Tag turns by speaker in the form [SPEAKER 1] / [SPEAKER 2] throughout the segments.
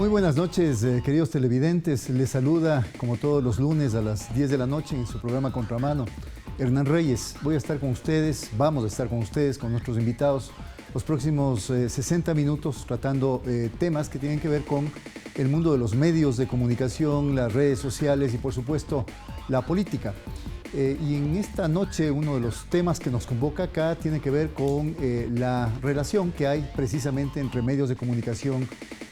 [SPEAKER 1] Muy buenas noches, queridos televidentes. Les saluda, como todos los lunes, a las 10 de la noche en su programa Contramano, Hernán Reyes. Voy a estar con ustedes, vamos a estar con ustedes, con nuestros invitados, los próximos 60 minutos tratando temas que tienen que ver con el mundo de los medios de comunicación, las redes sociales y, por supuesto, la política. Y en esta noche uno de los temas que nos convoca acá tiene que ver con la relación que hay precisamente entre medios de comunicación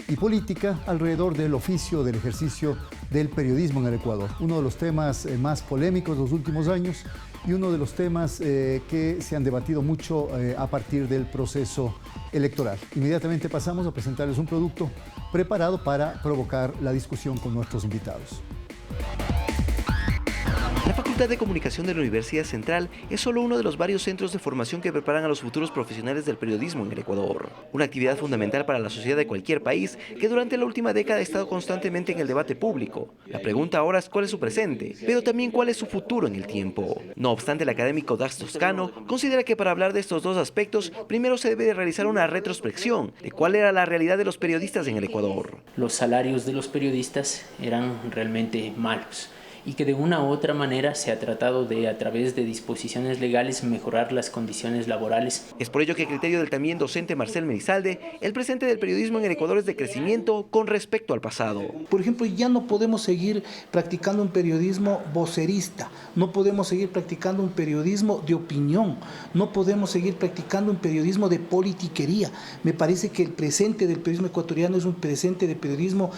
[SPEAKER 1] y política alrededor del oficio, del ejercicio del periodismo en el Ecuador. Uno de los temas más polémicos de los últimos años y uno de los temas que se han debatido mucho a partir del proceso electoral. Inmediatamente pasamos a presentarles un producto preparado para provocar la discusión con nuestros invitados.
[SPEAKER 2] La Facultad de Comunicación de la Universidad Central es solo uno de los varios centros de formación que preparan a los futuros profesionales del periodismo en el Ecuador. Una actividad fundamental para la sociedad de cualquier país que durante la última década ha estado constantemente en el debate público. La pregunta ahora es cuál es su presente, pero también cuál es su futuro en el tiempo. No obstante, el académico Dax Toscano considera que para hablar de estos dos aspectos, primero se debe de realizar una retrospección de cuál era la realidad de los periodistas en el Ecuador.
[SPEAKER 3] Los salarios de los periodistas eran realmente malos, y que de una u otra manera se ha tratado de, a través de disposiciones legales, mejorar las condiciones laborales.
[SPEAKER 2] Es por ello que, a criterio del también docente Marcel Merizalde, el presente del periodismo en el Ecuador es de crecimiento con respecto al pasado.
[SPEAKER 4] Por ejemplo, ya no podemos seguir practicando un periodismo vocerista, no podemos seguir practicando un periodismo de opinión, no podemos seguir practicando un periodismo de politiquería. Me parece que el presente del periodismo ecuatoriano es un presente de periodismo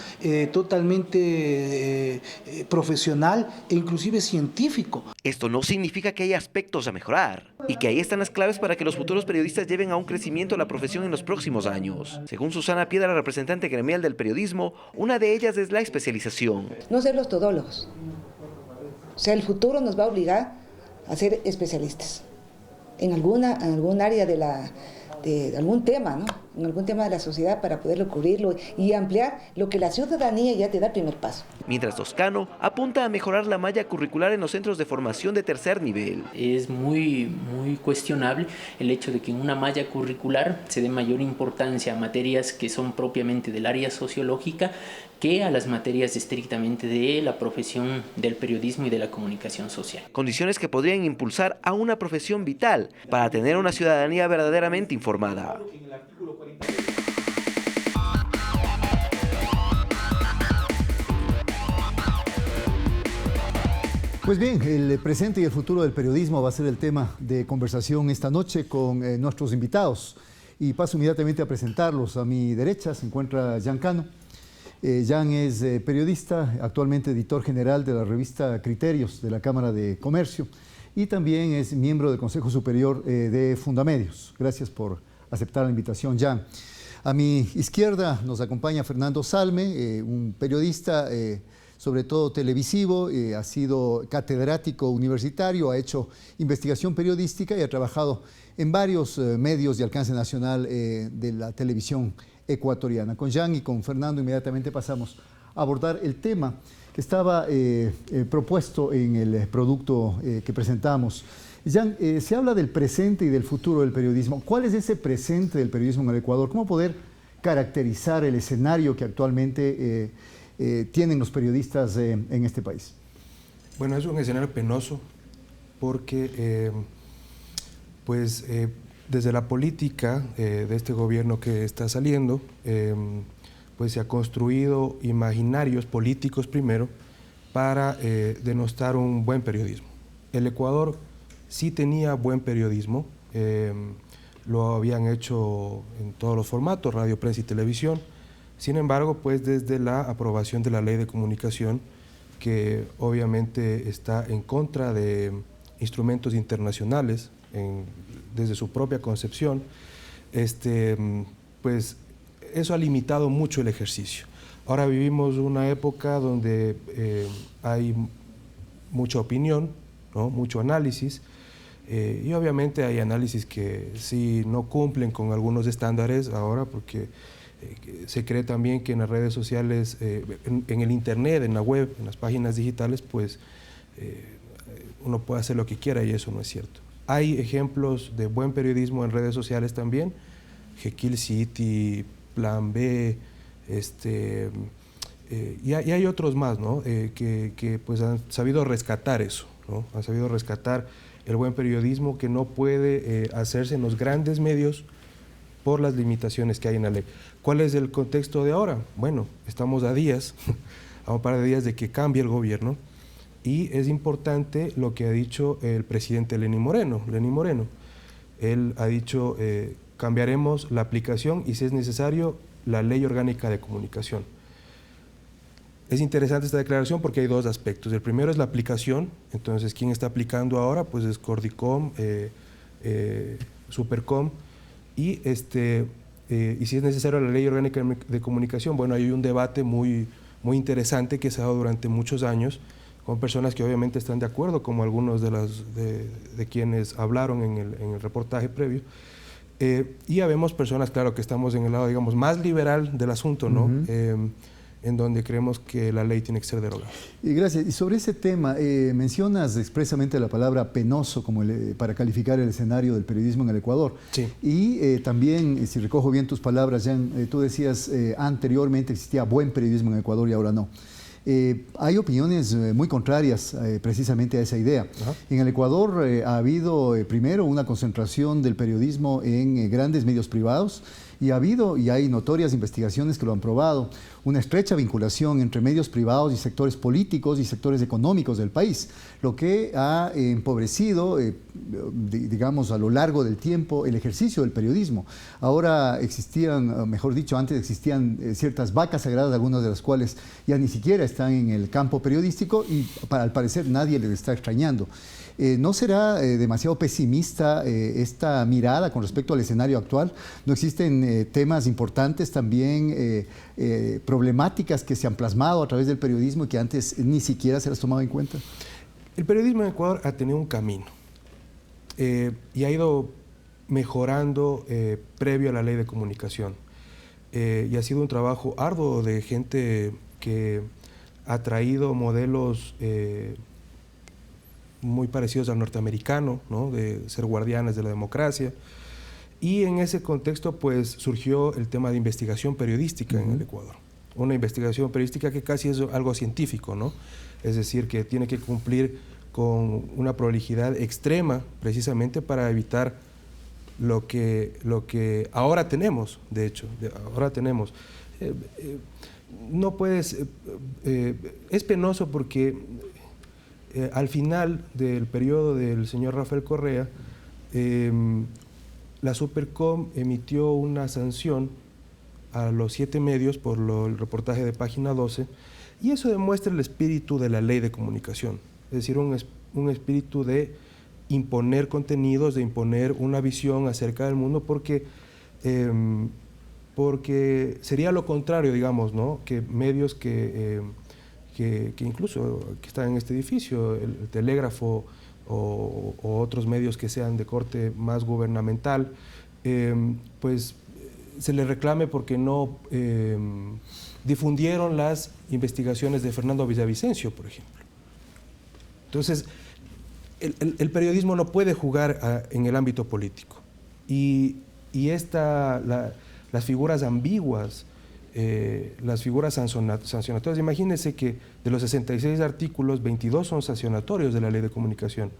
[SPEAKER 4] totalmente profesional e inclusive científico.
[SPEAKER 2] Esto no significa que haya aspectos a mejorar y que ahí están las claves para que los futuros periodistas lleven a un crecimiento la profesión en los próximos años. Según Susana Piedra, representante gremial del periodismo, una de ellas es la especialización.
[SPEAKER 5] No ser los todólogos. O sea, el futuro nos va a obligar a ser especialistas en algún área de algún tema, ¿no? En algún tema de la sociedad para poderlo cubrirlo y ampliar lo que la ciudadanía ya te da el primer paso.
[SPEAKER 2] Mientras Toscano apunta a mejorar la malla curricular en los centros de formación de tercer nivel.
[SPEAKER 3] Es muy cuestionable el hecho de que en una malla curricular se dé mayor importancia a materias que son propiamente del área sociológica que a las materias estrictamente de la profesión del periodismo y de la comunicación social.
[SPEAKER 2] Condiciones que podrían impulsar a una profesión vital para tener una ciudadanía verdaderamente informada.
[SPEAKER 1] Pues bien, el presente y el futuro del periodismo va a ser el tema de conversación esta noche con nuestros invitados. Y paso inmediatamente a presentarlos. A mi derecha se encuentra Jan Cano. Jan es periodista, actualmente editor general de la revista Criterios de la Cámara de Comercio y también es miembro del Consejo Superior de Fundamedios. Gracias por aceptar la invitación, Jan. A mi izquierda nos acompaña Fernando Salme, un periodista sobre todo televisivo, ha sido catedrático universitario, ha hecho investigación periodística y ha trabajado en varios medios de alcance nacional de la televisión ecuatoriana. Con Jan y con Fernando inmediatamente pasamos a abordar el tema que estaba propuesto en el producto que presentamos. Jan, se habla del presente y del futuro del periodismo. ¿Cuál es ese presente del periodismo en el Ecuador? ¿Cómo poder caracterizar el escenario que actualmente tienen los periodistas en este país?
[SPEAKER 6] Bueno, es un escenario penoso porque desde la política de este gobierno que está saliendo, pues se ha construido imaginarios políticos primero para denostar un buen periodismo. El Ecuador sí tenía buen periodismo, lo habían hecho en todos los formatos, radio, prensa y televisión. Sin embargo, pues desde la aprobación de la Ley de Comunicación, que obviamente está en contra de instrumentos internacionales, desde su propia concepción, pues eso ha limitado mucho el ejercicio. Ahora vivimos una época donde hay mucha opinión, ¿no? Mucho análisis, y obviamente hay análisis que sí no cumplen con algunos estándares ahora, porque se cree también que en las redes sociales, en el internet, en la web, en las páginas digitales, pues uno puede hacer lo que quiera y eso no es cierto. Hay ejemplos de buen periodismo en redes sociales también, Jekyll City, Plan B, Y hay otros más, ¿no? que pues han sabido rescatar eso, ¿no? Han sabido rescatar el buen periodismo que no puede hacerse en los grandes medios por las limitaciones que hay en la ley. ¿Cuál es el contexto de ahora? Bueno, estamos a días, a un par de días de que cambie el gobierno, y es importante lo que ha dicho el presidente Lenín Moreno. Él ha dicho, cambiaremos la aplicación y, si es necesario, la ley orgánica de comunicación. Es interesante esta declaración porque hay dos aspectos. El primero es la aplicación. Entonces, ¿quién está aplicando ahora? Pues es Cordicom, Supercom, y si es necesario la ley orgánica de comunicación. Bueno, hay un debate muy interesante que se ha dado durante muchos años con personas que obviamente están de acuerdo, como algunos de quienes hablaron en el reportaje previo. Y habemos personas, claro, que estamos en el lado, digamos, más liberal del asunto, ¿no? En donde creemos que la ley tiene que ser derogada.
[SPEAKER 1] Gracias. Y sobre ese tema, mencionas expresamente la palabra penoso como para calificar el escenario del periodismo en el Ecuador.
[SPEAKER 6] Sí.
[SPEAKER 1] Y también, si recojo bien tus palabras, Jan, tú decías anteriormente existía buen periodismo en Ecuador y ahora no. Hay opiniones muy contrarias precisamente a esa idea. Ajá. En el Ecuador ha habido primero una concentración del periodismo en grandes medios privados, y ha habido, y hay notorias investigaciones que lo han probado, una estrecha vinculación entre medios privados y sectores políticos y sectores económicos del país, lo que ha empobrecido, digamos, a lo largo del tiempo el ejercicio del periodismo. Ahora existían, mejor dicho, antes existían ciertas vacas sagradas, algunas de las cuales ya ni siquiera están en el campo periodístico y al parecer nadie les está extrañando. ¿No será demasiado pesimista esta mirada con respecto al escenario actual? ¿No existen temas importantes también, problemáticas que se han plasmado a través del periodismo y que antes ni siquiera se las tomaba en cuenta?
[SPEAKER 6] El periodismo en Ecuador ha tenido un camino y ha ido mejorando previo a la ley de comunicación. Y ha sido un trabajo arduo de gente que ha traído modelos muy parecidos al norteamericano, ¿no? De ser guardianes de la democracia. Y en ese contexto pues surgió el tema de investigación periodística en el Ecuador. Una investigación periodística que casi es algo científico, ¿no? Es decir, que tiene que cumplir con una prolijidad extrema precisamente para evitar lo que ahora tenemos, de hecho, ahora tenemos. No puedes, es penoso porque al final del periodo del señor Rafael Correa, la Supercom emitió una sanción a los 7 medios por el reportaje de Página 12, y eso demuestra el espíritu de la ley de comunicación, es decir, un espíritu de imponer contenidos, de imponer una visión acerca del mundo, porque sería lo contrario, digamos, ¿no? Que medios que incluso que están en este edificio, el Telégrafo o otros medios que sean de corte más gubernamental, pues se les reclame porque no difundieron las investigaciones de Fernando Villavicencio, por ejemplo. Entonces, el periodismo no puede jugar en el ámbito político. Y las figuras ambiguas, las figuras sancionatorias. Imagínense que de los 66 artículos, 22 son sancionatorios de la ley de comunicación.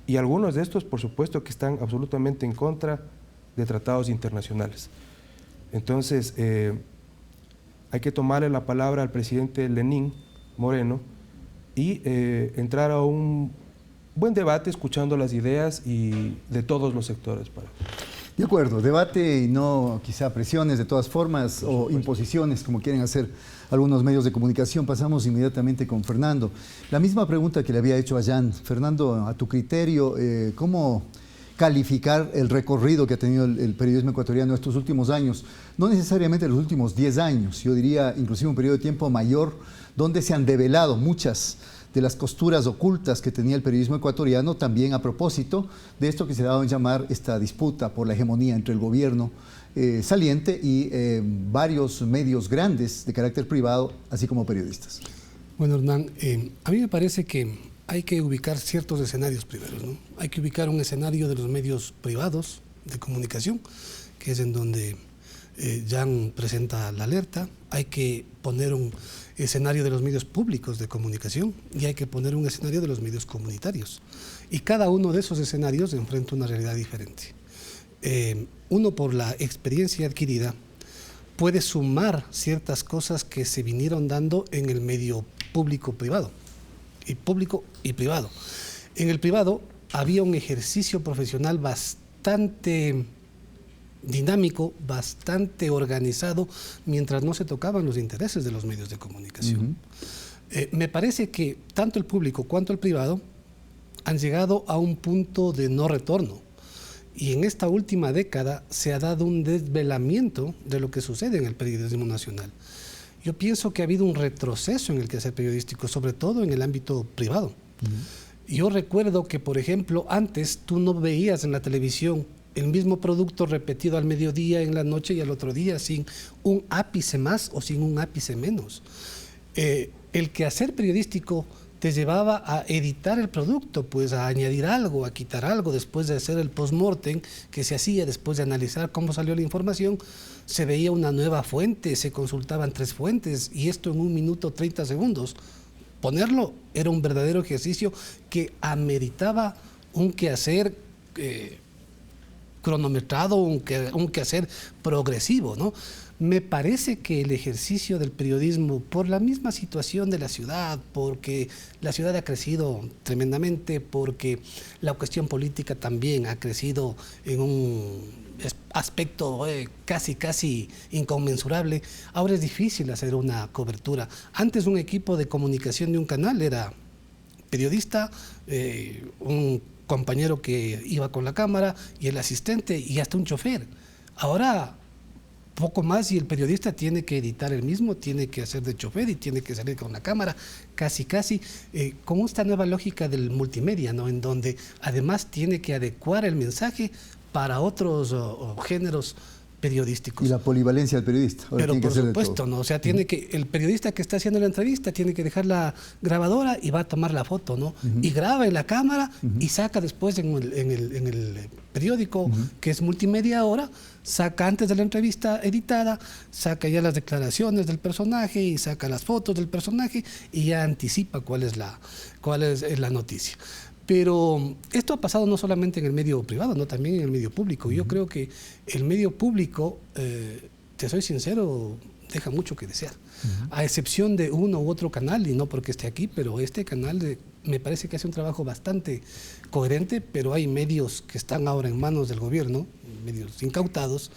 [SPEAKER 6] Y algunos de estos, por supuesto, que están absolutamente en contra de tratados internacionales. Entonces, hay que tomarle la palabra al presidente Lenín Moreno y entrar a un buen debate escuchando las ideas y de todos los sectores.
[SPEAKER 1] De acuerdo, debate y no quizá presiones de todas formas o imposiciones como quieren hacer algunos medios de comunicación. Pasamos inmediatamente con Fernando. La misma pregunta que le había hecho a Jan. Fernando, a tu criterio, ¿cómo calificar el recorrido que ha tenido el periodismo ecuatoriano estos últimos años? No necesariamente los últimos 10 años, yo diría inclusive un periodo de tiempo mayor, donde se han develado muchas de las costuras ocultas que tenía el periodismo ecuatoriano, también a propósito de esto que se daba en llamar esta disputa por la hegemonía entre el gobierno saliente y varios medios grandes de carácter privado, así como periodistas.
[SPEAKER 7] Bueno, Hernán, a mí me parece que hay que ubicar ciertos escenarios primero, ¿no? Hay que ubicar un escenario de los medios privados de comunicación, que es en donde Jan presenta la alerta, hay que poner un escenario de los medios públicos de comunicación y hay que poner un escenario de los medios comunitarios. Y cada uno de esos escenarios enfrenta una realidad diferente. Uno, por la experiencia adquirida, puede sumar ciertas cosas que se vinieron dando en el medio público-privado. Y público y privado. En el privado había un ejercicio profesional bastante dinámico, bastante organizado, mientras no se tocaban los intereses de los medios de comunicación. Me parece que tanto el público cuanto el privado han llegado a un punto de no retorno. Y en esta última década se ha dado un desvelamiento de lo que sucede en el periodismo nacional. Yo pienso que ha habido un retroceso en el quehacer periodístico, sobre todo en el ámbito privado. Yo recuerdo que, por ejemplo, antes tú no veías en la televisión el mismo producto repetido al mediodía, en la noche y al otro día, sin un ápice más o sin un ápice menos. El quehacer periodístico te llevaba a editar el producto, pues a añadir algo, a quitar algo, después de hacer el post-mortem que se hacía, después de analizar cómo salió la información, se veía una nueva fuente, se consultaban 3 fuentes y esto en 1 minuto 30 segundos. Ponerlo era un verdadero ejercicio que ameritaba un quehacer cronometrado, un quehacer progresivo, ¿no? Me parece que el ejercicio del periodismo, por la misma situación de la ciudad, porque la ciudad ha crecido tremendamente, porque la cuestión política también ha crecido en un aspecto casi inconmensurable, ahora es difícil hacer una cobertura. Antes un equipo de comunicación de un canal era periodista, un compañero que iba con la cámara y el asistente y hasta un chofer. Ahora poco más y el periodista tiene que editar el mismo, tiene que hacer de chofer y tiene que salir con la cámara, casi, con esta nueva lógica del multimedia, ¿no? En donde además tiene que adecuar el mensaje para otros géneros periodísticos.
[SPEAKER 1] Y la polivalencia del periodista.
[SPEAKER 7] Ahora pero por supuesto, ¿no? O sea, tiene que, el periodista que está haciendo la entrevista tiene que dejar la grabadora y va a tomar la foto, ¿no? Y graba en la cámara y saca después en el periódico, que es multimedia ahora, saca antes de la entrevista editada, saca ya las declaraciones del personaje y saca las fotos del personaje y ya anticipa cuál es la noticia. Pero esto ha pasado no solamente en el medio privado, no, también en el medio público. Yo creo que el medio público, te soy sincero, deja mucho que desear. A excepción de uno u otro canal, y no porque esté aquí, pero este canal me parece que hace un trabajo bastante coherente, pero hay medios que están ahora en manos del gobierno, medios incautados,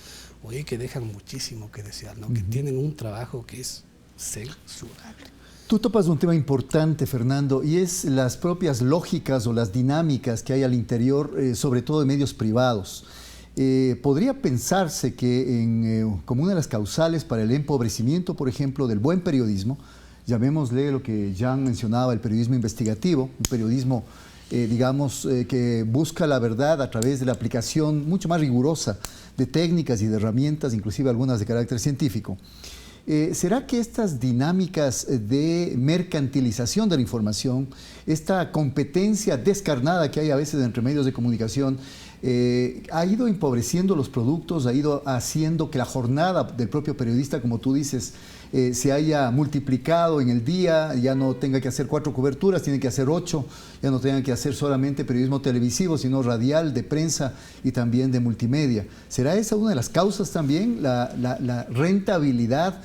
[SPEAKER 7] oye, que dejan muchísimo que desear, ¿no? Que tienen un trabajo que es censurable.
[SPEAKER 1] Tú topas un tema importante, Fernando, y es las propias lógicas o las dinámicas que hay al interior, sobre todo de medios privados. Podría pensarse que como una de las causales para el empobrecimiento, por ejemplo, del buen periodismo, llamémosle lo que Jan mencionaba, el periodismo investigativo, un periodismo, digamos, que busca la verdad a través de la aplicación mucho más rigurosa de técnicas y de herramientas, inclusive algunas de carácter científico. ¿Será que estas dinámicas de mercantilización de la información, esta competencia descarnada que hay a veces entre medios de comunicación, ha ido empobreciendo los productos, ha ido haciendo que la jornada del propio periodista, como tú dices, se haya multiplicado en el día, ya no tenga que hacer 4 coberturas, tiene que hacer 8, ya no tenga que hacer solamente periodismo televisivo, sino radial, de prensa y también de multimedia? ¿Será esa una de las causas también, la rentabilidad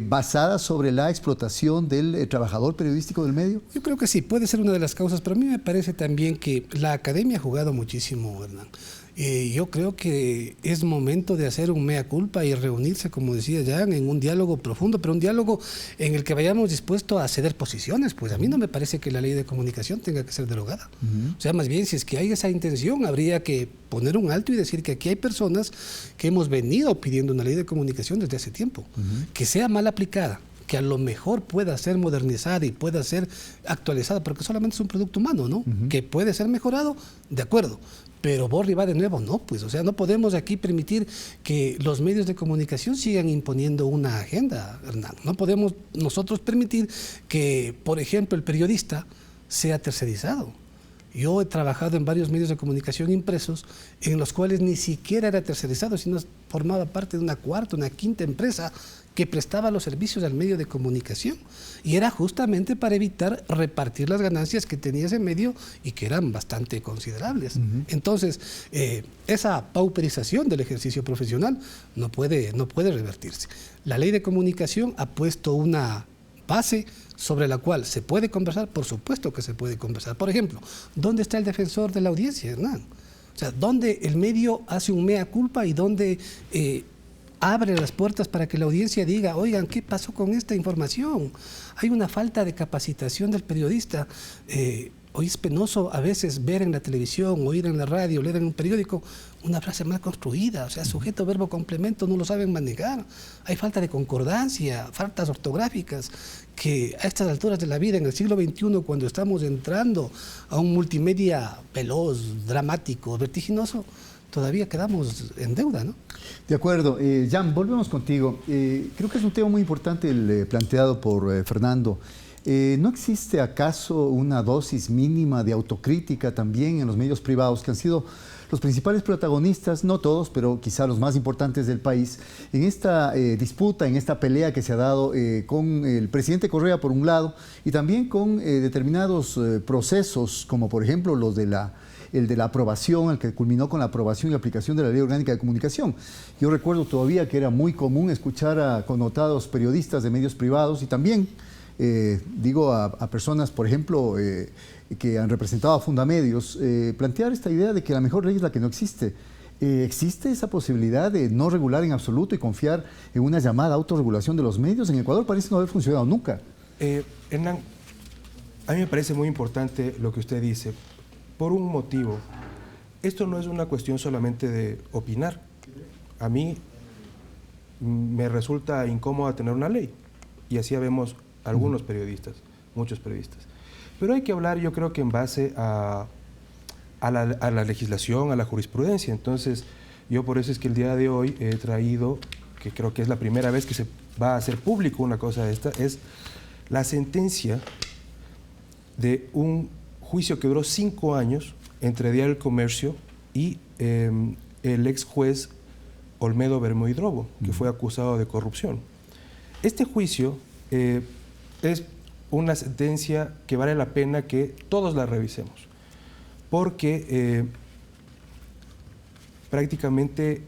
[SPEAKER 1] basada sobre la explotación del trabajador periodístico del medio?
[SPEAKER 7] Yo creo que sí, puede ser una de las causas, pero a mí me parece también que la academia ha jugado muchísimo, Hernán. Yo creo que es momento de hacer un mea culpa y reunirse, como decía Jan, en un diálogo profundo, pero un diálogo en el que vayamos dispuestos a ceder posiciones. Pues a mí no me parece que la ley de comunicación tenga que ser derogada. O sea, más bien, si es que hay esa intención, habría que poner un alto y decir que aquí hay personas que hemos venido pidiendo una ley de comunicación desde hace tiempo, que sea mal aplicada, que a lo mejor pueda ser modernizada y pueda ser actualizada, porque solamente es un producto humano, ¿no? Que puede ser mejorado, de acuerdo. Pero borra y va de nuevo, no, pues, o sea, no podemos aquí permitir que los medios de comunicación sigan imponiendo una agenda, Hernán. No podemos nosotros permitir que, por ejemplo, el periodista sea tercerizado. Yo he trabajado en varios medios de comunicación impresos en los cuales ni siquiera era tercerizado, sino formaba parte de una cuarta, una quinta empresa que prestaba los servicios al medio de comunicación, y era justamente para evitar repartir las ganancias que tenía ese medio y que eran bastante considerables. Entonces, esa pauperización del ejercicio profesional no puede revertirse. La ley de comunicación ha puesto una base sobre la cual se puede conversar. Por supuesto que se puede conversar. Por ejemplo, ¿dónde está el defensor de la audiencia, Hernán? O sea, ¿dónde el medio hace un mea culpa y dónde abre las puertas para que la audiencia diga, oigan, ¿qué pasó con esta información? Hay una falta de capacitación del periodista. Hoy es penoso a veces ver en la televisión, oír en la radio, leer en un periódico una frase mal construida, o sea, sujeto, verbo, complemento, no lo saben manejar. Hay falta de concordancia, faltas ortográficas, que a estas alturas de la vida, en el siglo XXI, cuando estamos entrando a un multimedia veloz, dramático, vertiginoso, todavía quedamos en deuda, ¿no?
[SPEAKER 1] De acuerdo. Jan, volvemos contigo. Creo que es un tema muy importante el planteado por Fernando. ¿No existe acaso una dosis mínima de autocrítica también en los medios privados, que han sido los principales protagonistas, no todos, pero quizá los más importantes del país, en esta disputa, en esta pelea que se ha dado con el presidente Correa por un lado, y también con determinados procesos, como por ejemplo los de el de la aprobación, el que culminó con la aprobación y aplicación de la Ley Orgánica de Comunicación? Yo recuerdo todavía que era muy común escuchar a connotados periodistas de medios privados y también a personas, por ejemplo, que han representado a Fundamedios, plantear esta idea de que la mejor ley es la que no existe. ¿Existe esa posibilidad de no regular en absoluto y confiar en una llamada autorregulación de los medios? En Ecuador parece no haber funcionado nunca.
[SPEAKER 6] Hernán, a mí me parece muy importante lo que usted dice, por un motivo. Esto no es una cuestión solamente de opinar. A mí me resulta incómoda tener una ley, y así vemos algunos periodistas, muchos periodistas. Pero hay que hablar, yo creo que en base a la legislación, a la jurisprudencia. Entonces, yo por eso es que el día de hoy he traído, que creo que es la primera vez que se va a hacer público una cosa de esta, es la sentencia de un juicio que duró 5 años entre Diario El Comercio y el ex juez Olmedo Bermúdez, que fue acusado de corrupción. Este juicio es una sentencia que vale la pena que todos la revisemos, porque prácticamente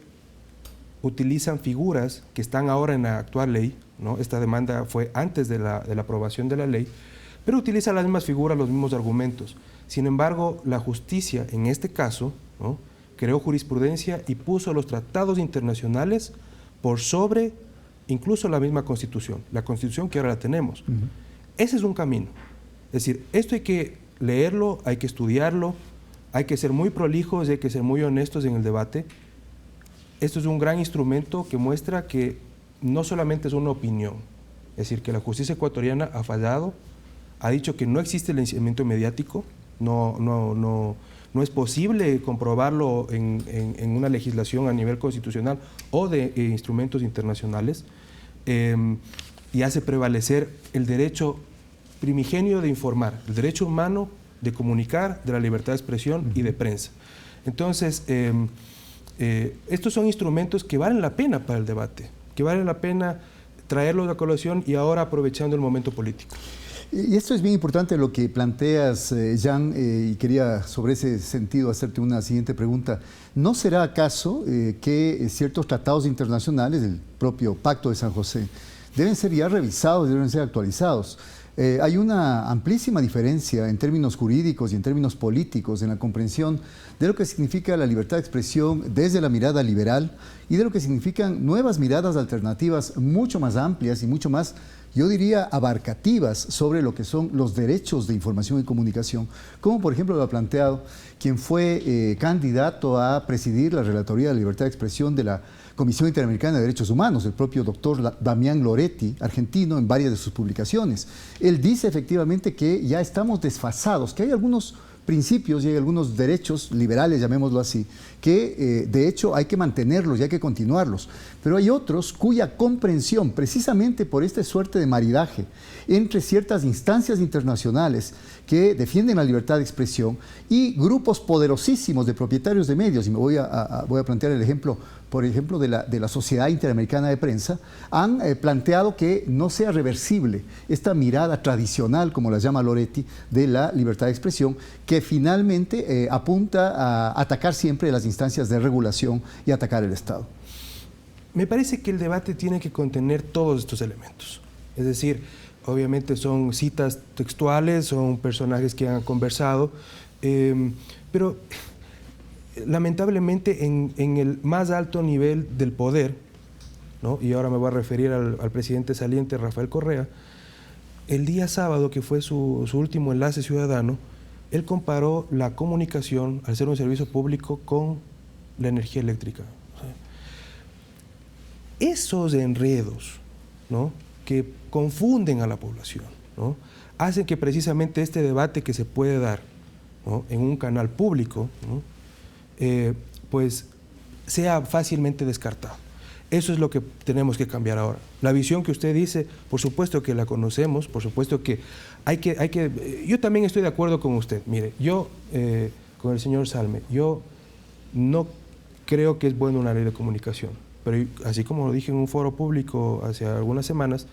[SPEAKER 6] utilizan figuras que están ahora en la actual ley, ¿no? Esta demanda fue antes de la aprobación de la ley, pero utiliza las mismas figuras, los mismos argumentos. Sin embargo, la justicia, en este caso, ¿no?, creó jurisprudencia y puso los tratados internacionales por sobre incluso la misma Constitución, la Constitución que ahora la tenemos. Ese es un camino. Es decir, esto hay que leerlo, hay que estudiarlo, hay que ser muy prolijos y hay que ser muy honestos en el debate. Esto es un gran instrumento que muestra que no solamente es una opinión, es decir, que la justicia ecuatoriana ha fallado, ha dicho que no existe el enjuiciamiento mediático, no es posible comprobarlo en una legislación a nivel constitucional o de instrumentos internacionales, y hace prevalecer el derecho primigenio de informar, el derecho humano de comunicar, de la libertad de expresión y de prensa. Entonces, estos son instrumentos que valen la pena para el debate, que vale la pena traerlos a colación y ahora aprovechando el momento político.
[SPEAKER 1] Y esto es bien importante lo que planteas, Jan, y quería sobre ese sentido hacerte una siguiente pregunta. ¿No será acaso que ciertos tratados internacionales, el propio Pacto de San José, deben ser ya revisados, deben ser actualizados? Hay una amplísima diferencia en términos jurídicos y en términos políticos en la comprensión de lo que significa la libertad de expresión desde la mirada liberal y de lo que significan nuevas miradas alternativas mucho más amplias y mucho más, yo diría, abarcativas sobre lo que son los derechos de información y comunicación, como por ejemplo lo ha planteado quien fue candidato a presidir la Relatoría de la Libertad de Expresión de la Comisión Interamericana de Derechos Humanos, el propio doctor Damián Loretti, argentino, en varias de sus publicaciones. Él dice efectivamente que ya estamos desfasados, que hay algunos principios y hay algunos derechos liberales, llamémoslo así, que de hecho hay que mantenerlos y hay que continuarlos. Pero hay otros cuya comprensión, precisamente por esta suerte de maridaje entre ciertas instancias internacionales que defienden la libertad de expresión y grupos poderosísimos de propietarios de medios, y me voy a plantear el ejemplo por ejemplo, de la Sociedad Interamericana de Prensa, han planteado que no sea reversible esta mirada tradicional, como la llama Loretti, de la libertad de expresión, que finalmente apunta a atacar siempre las instancias de regulación y atacar el Estado.
[SPEAKER 6] Me parece que el debate tiene que contener todos estos elementos. Es decir, obviamente son citas textuales, son personajes que han conversado, pero lamentablemente en el más alto nivel del poder, ¿no? Y ahora me voy a referir al presidente saliente Rafael Correa, el día sábado, que fue su último enlace ciudadano, él comparó la comunicación, al ser un servicio público, con la energía eléctrica. O sea, esos enredos, ¿no?, que confunden a la población, ¿no?, hacen que precisamente este debate que se puede dar, ¿no?, en un canal público, ¿no?, pues sea fácilmente descartado. Eso es lo que tenemos que cambiar ahora. La visión que usted dice, por supuesto que la conocemos, por supuesto que hay que yo también estoy de acuerdo con usted. Mire, yo, con el señor Salme, yo no creo que es bueno una ley de comunicación, pero así como lo dije en un foro público hace algunas semanas,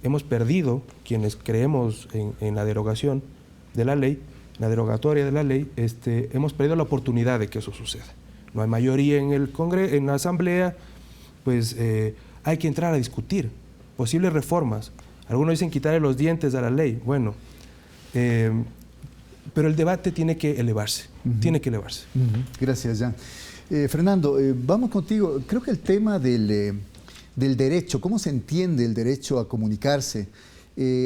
[SPEAKER 6] hemos perdido, quienes creemos en la derogación de la ley, la derogatoria de la ley, hemos perdido la oportunidad de que eso suceda. No hay mayoría en el Congreso, en la Asamblea, pues hay que entrar a discutir posibles reformas. Algunos dicen quitarle los dientes a la ley. Bueno, pero el debate tiene que elevarse, tiene que elevarse.
[SPEAKER 1] Gracias, Jan. Fernando, vamos contigo. Creo que el tema del derecho, cómo se entiende el derecho a comunicarse,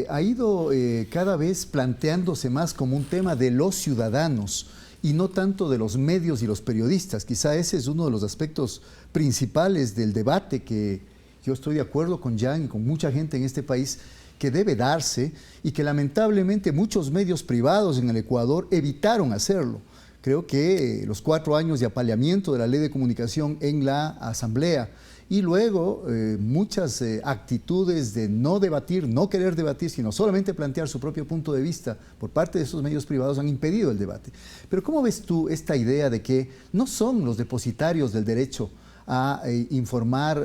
[SPEAKER 1] ha ido cada vez planteándose más como un tema de los ciudadanos y no tanto de los medios y los periodistas. Quizá ese es uno de los aspectos principales del debate que yo estoy de acuerdo con Jan y con mucha gente en este país que debe darse y que lamentablemente muchos medios privados en el Ecuador evitaron hacerlo. Creo que los 4 años de apaleamiento de la ley de comunicación en la Asamblea y luego muchas actitudes de no debatir, no querer debatir, sino solamente plantear su propio punto de vista por parte de esos medios privados han impedido el debate. Pero ¿cómo ves tú esta idea de que no son los depositarios del derecho a informar,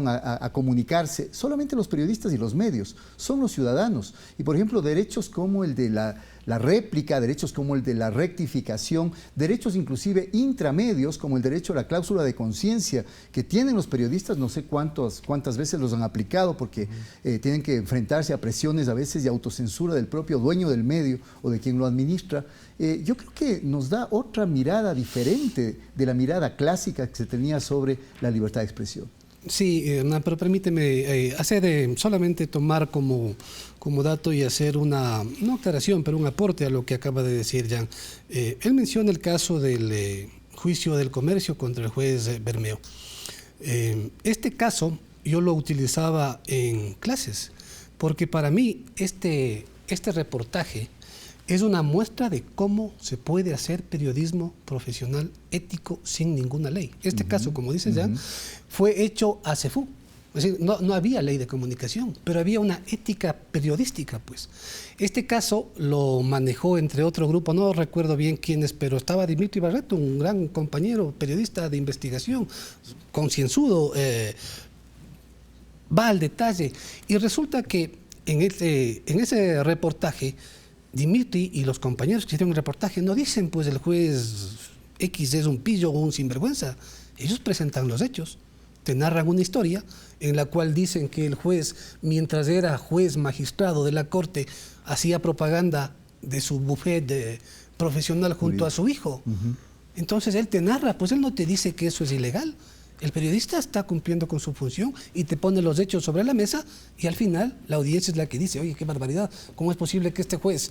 [SPEAKER 1] a comunicarse, solamente los periodistas y los medios, son los ciudadanos? Y por ejemplo, derechos como el de la réplica, derechos como el de la rectificación, derechos inclusive intramedios como el derecho a la cláusula de conciencia que tienen los periodistas, no sé cuántas veces los han aplicado porque tienen que enfrentarse a presiones a veces de autocensura del propio dueño del medio o de quien lo administra. Yo creo que nos da otra mirada diferente de la mirada clásica que se tenía sobre la libertad de expresión.
[SPEAKER 7] Sí, pero permíteme solamente tomar como dato y hacer no aclaración, pero un aporte a lo que acaba de decir Jan. Él menciona el caso del juicio del comercio contra el juez Bermeo. Este caso yo lo utilizaba en clases, porque para mí este reportaje es una muestra de cómo se puede hacer periodismo profesional ético sin ninguna ley. Este caso, como dices Jan, fue hecho a CEFU. Es decir, no había ley de comunicación, pero había una ética periodística, pues. Este caso lo manejó entre otro grupo, no recuerdo bien quiénes, pero estaba Dimitri Barreto, un gran compañero periodista de investigación, concienzudo, va al detalle. Y resulta que en ese reportaje, Dimitri y los compañeros que hicieron el reportaje no dicen, pues, el juez X es un pillo o un sinvergüenza. Ellos presentan los hechos. Te narran una historia en la cual dicen que el juez, mientras era juez magistrado de la corte, hacía propaganda de su bufete profesional junto a su hijo. Entonces él te narra, pues él no te dice que eso es ilegal. El periodista está cumpliendo con su función y te pone los hechos sobre la mesa y al final la audiencia es la que dice, oye, qué barbaridad, ¿cómo es posible que este juez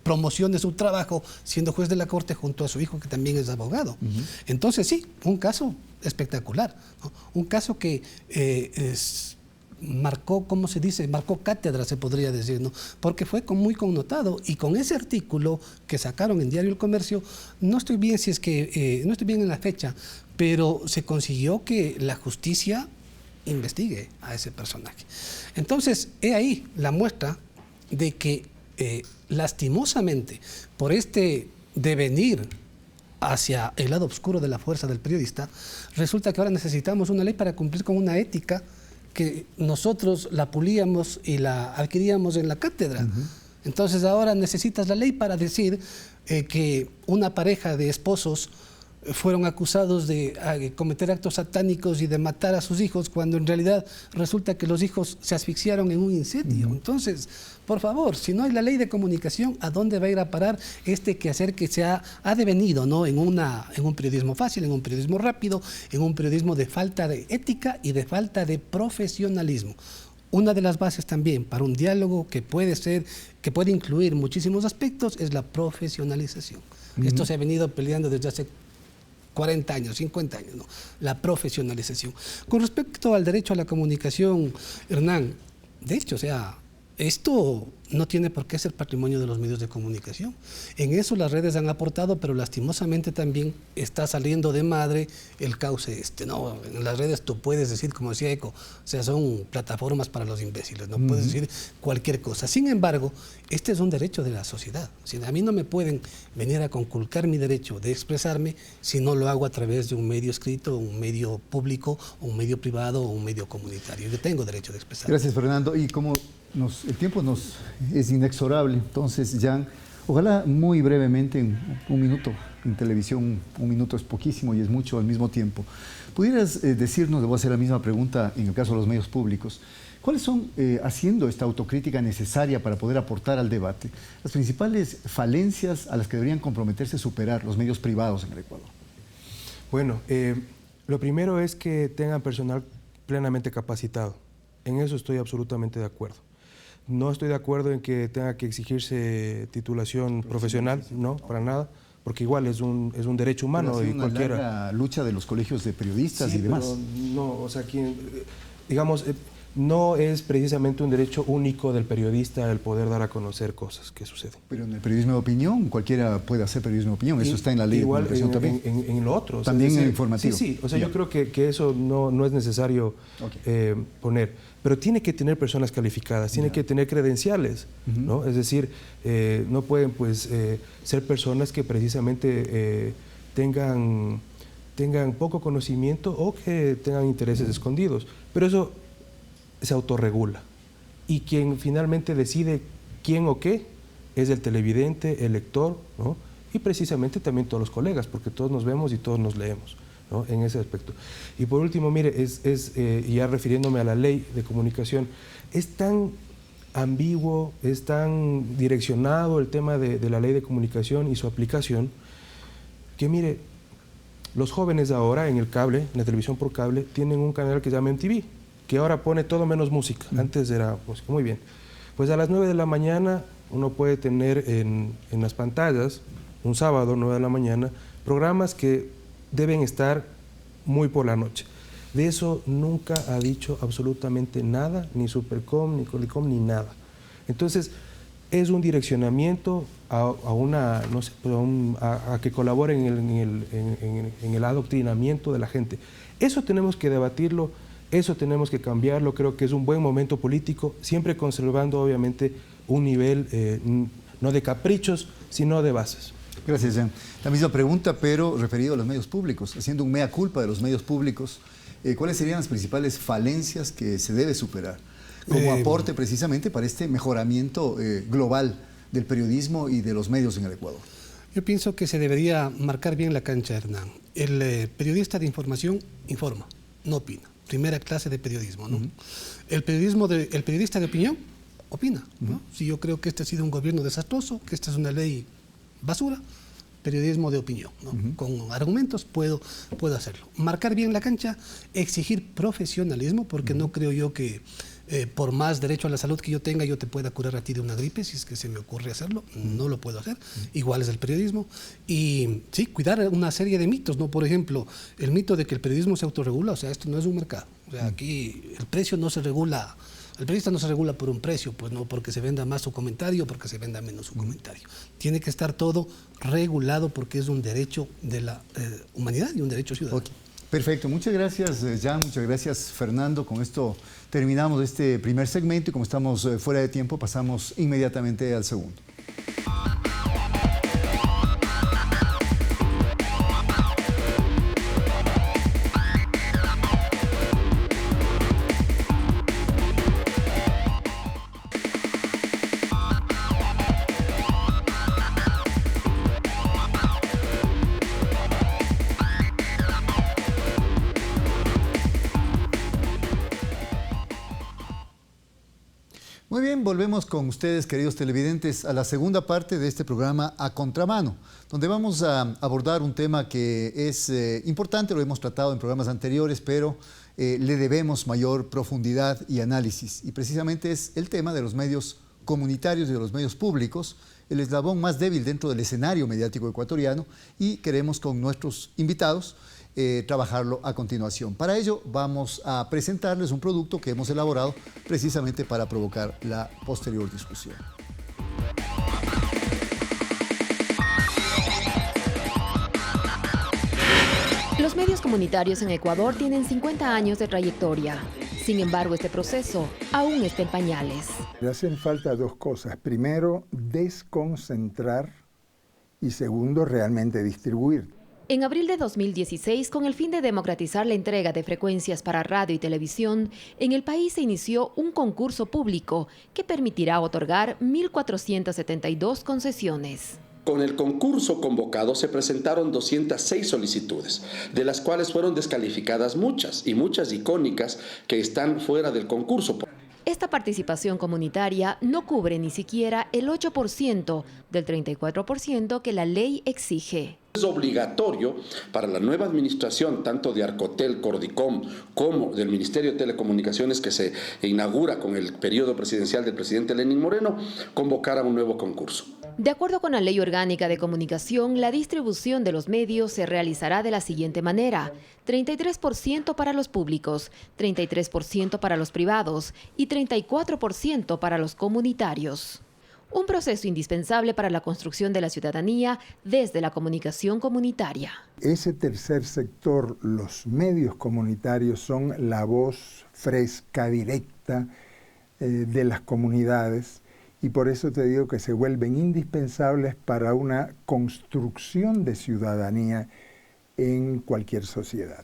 [SPEAKER 7] promocione su trabajo siendo juez de la corte junto a su hijo que también es abogado? Entonces sí, un caso espectacular, ¿no? Un caso que marcó, ¿cómo se dice? Marcó cátedra, se podría decir, ¿no? Porque fue muy connotado y con ese artículo que sacaron en Diario El Comercio, no estoy bien en la fecha, pero se consiguió que la justicia investigue a ese personaje. Entonces, he ahí la muestra de que lastimosamente por este devenir hacia el lado oscuro de la fuerza del periodista, resulta que ahora necesitamos una ley para cumplir con una ética que nosotros la pulíamos y la adquiríamos en la cátedra. Entonces ahora necesitas la ley para decir que una pareja de esposos fueron acusados de cometer actos satánicos y de matar a sus hijos, cuando en realidad resulta que los hijos se asfixiaron en un incendio. Entonces, por favor, si no hay la ley de comunicación, ¿a dónde va a ir a parar este quehacer que se ha devenido, ¿no?, en un periodismo fácil, en un periodismo rápido, en un periodismo de falta de ética y de falta de profesionalismo? Una de las bases también para un diálogo que puede incluir muchísimos aspectos es la profesionalización. Esto se ha venido peleando desde hace 40 años, 50 años, ¿no? La profesionalización. Con respecto al derecho a la comunicación, Hernán, de hecho, o sea, esto no tiene por qué ser patrimonio de los medios de comunicación. En eso las redes han aportado, pero lastimosamente también está saliendo de madre el cauce ¿no? En las redes tú puedes decir, como decía Eco, o sea, son plataformas para los imbéciles, no puedes decir cualquier cosa. Sin embargo, este es un derecho de la sociedad. A mí no me pueden venir a conculcar mi derecho de expresarme si no lo hago a través de un medio escrito, un medio público, un medio privado o un medio comunitario. Yo tengo derecho de expresarme.
[SPEAKER 1] Gracias, Fernando. Y como el tiempo es inexorable, entonces, Jan, ojalá muy brevemente, en un minuto, en televisión un minuto es poquísimo y es mucho al mismo tiempo, pudieras decirnos, le voy a hacer la misma pregunta en el caso de los medios públicos, ¿cuáles son, haciendo esta autocrítica necesaria para poder aportar al debate, las principales falencias a las que deberían comprometerse a superar los medios privados en el Ecuador?
[SPEAKER 6] Bueno, lo primero es que tengan personal plenamente capacitado. En eso estoy absolutamente de acuerdo. No estoy de acuerdo en que tenga que exigirse titulación profesional, no, para nada, porque igual es un derecho humano y cualquiera.
[SPEAKER 1] La lucha de los colegios de periodistas y demás.
[SPEAKER 6] No, o sea, digamos, no es precisamente un derecho único del periodista el poder dar a conocer cosas que suceden.
[SPEAKER 1] Pero en el periodismo de opinión, cualquiera puede hacer periodismo de opinión, eso está en la ley
[SPEAKER 6] igual
[SPEAKER 1] de comunicación también.
[SPEAKER 6] En lo otro.
[SPEAKER 1] También
[SPEAKER 6] en
[SPEAKER 1] el informativo.
[SPEAKER 6] Sí, o sea, yo creo que eso no es necesario poner. Pero tiene que tener personas calificadas, tiene que tener credenciales, ¿no? Es decir, no pueden pues ser personas que precisamente tengan poco conocimiento o que tengan intereses escondidos. Pero eso se autorregula. Y quien finalmente decide quién o qué es el televidente, el lector, ¿no? Y precisamente también todos los colegas, porque todos nos vemos y todos nos leemos, ¿no? En ese aspecto. Y por último, mire, ya refiriéndome a la ley de comunicación, es tan ambiguo, es tan direccionado el tema de la ley de comunicación y su aplicación, que mire, los jóvenes ahora en el cable, en la televisión por cable, tienen un canal que se llama MTV, que ahora pone todo menos música. Antes era música, muy bien. Pues a las 9 de la mañana uno puede tener en las pantallas, un sábado, 9 de la mañana, programas que deben estar muy por la noche. De eso nunca ha dicho absolutamente nada, ni Supercom, ni Colicom, ni nada. Entonces, es un direccionamiento a que colaboren en el adoctrinamiento de la gente. Eso tenemos que debatirlo, eso tenemos que cambiarlo. Creo que es un buen momento político, siempre conservando obviamente un nivel no de caprichos, sino de bases.
[SPEAKER 1] Gracias, Jan. La misma pregunta, pero referido a los medios públicos, haciendo un mea culpa de los medios públicos, ¿cuáles serían las principales falencias que se debe superar como aporte precisamente para este mejoramiento global del periodismo y de los medios en el Ecuador?
[SPEAKER 7] Yo pienso que se debería marcar bien la cancha, Hernán. El periodista de información informa, no opina. Primera clase de periodismo, ¿no? El periodista de opinión opina, ¿no? Si yo creo que este ha sido un gobierno desastroso, que esta es una ley basura, periodismo de opinión, ¿no? Con argumentos puedo hacerlo. Marcar bien la cancha, exigir profesionalismo, porque no creo yo que por más derecho a la salud que yo tenga, yo te pueda curar a ti de una gripe, si es que se me ocurre hacerlo, no lo puedo hacer. Igual es el periodismo. Y sí, cuidar una serie de mitos, ¿no? Por ejemplo, el mito de que el periodismo se autorregula, o sea, esto no es un mercado. O sea, aquí el precio no se regula, el periodista no se regula por un precio, pues no porque se venda más su comentario o porque se venda menos su comentario. Tiene que estar todo regulado porque es un derecho de la humanidad y un derecho ciudadano.
[SPEAKER 1] Okay. Perfecto, muchas gracias, Jan, muchas gracias, Fernando. Con esto terminamos este primer segmento y como estamos fuera de tiempo, pasamos inmediatamente al segundo. Bien, volvemos con ustedes, queridos televidentes, a la segunda parte de este programa A Contramano, donde vamos a abordar un tema que es importante, lo hemos tratado en programas anteriores, pero le debemos mayor profundidad y análisis. Y precisamente es el tema de los medios comunitarios y de los medios públicos, el eslabón más débil dentro del escenario mediático ecuatoriano, y queremos con nuestros invitados trabajarlo a continuación. Para ello vamos a presentarles un producto que hemos elaborado precisamente para provocar la posterior discusión.
[SPEAKER 8] Los medios comunitarios en Ecuador tienen 50 años de trayectoria. Sin embargo, este proceso aún está en pañales.
[SPEAKER 9] Le hacen falta dos cosas. Primero, desconcentrar y segundo, realmente distribuir.
[SPEAKER 8] En abril de 2016, con el fin de democratizar la entrega de frecuencias para radio y televisión, en el país se inició un concurso público que permitirá otorgar 1.472 concesiones.
[SPEAKER 10] Con el concurso convocado se presentaron 206 solicitudes, de las cuales fueron descalificadas muchas, y muchas icónicas que están fuera del concurso.
[SPEAKER 8] Esta participación comunitaria no cubre ni siquiera el 8% del 34% que la ley exige.
[SPEAKER 10] Es obligatorio para la nueva administración, tanto de Arcotel, Cordicom, como del Ministerio de Telecomunicaciones, que se inaugura con el periodo presidencial del presidente Lenín Moreno, convocar a un nuevo concurso.
[SPEAKER 8] De acuerdo con la Ley Orgánica de Comunicación, la distribución de los medios se realizará de la siguiente manera: 33% para los públicos, 33% para los privados y 34% para los comunitarios. Un proceso indispensable para la construcción de la ciudadanía desde la comunicación comunitaria.
[SPEAKER 9] Ese tercer sector, los medios comunitarios, son la voz fresca, directa de las comunidades, y por eso te digo que se vuelven indispensables para una construcción de ciudadanía en cualquier sociedad.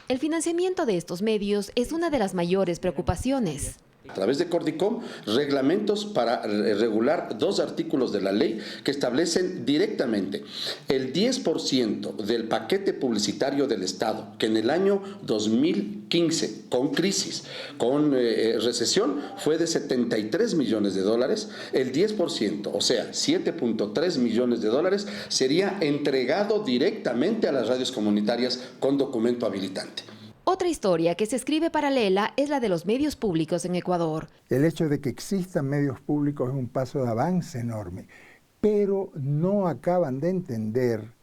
[SPEAKER 8] El financiamiento de estos medios es una de las mayores preocupaciones.
[SPEAKER 10] A través de Cordicom, reglamentos para regular dos artículos de la ley que establecen directamente el 10% del paquete publicitario del Estado, que en el año 2015, con crisis, con recesión, fue de 73 millones de dólares, el 10%, o sea, 7.3 millones de dólares, sería entregado directamente a las radios comunitarias con documento habilitante.
[SPEAKER 8] Otra historia que se escribe paralela es la de los medios públicos en Ecuador.
[SPEAKER 9] El hecho de que existan medios públicos es un paso de avance enorme, pero no acaban de entender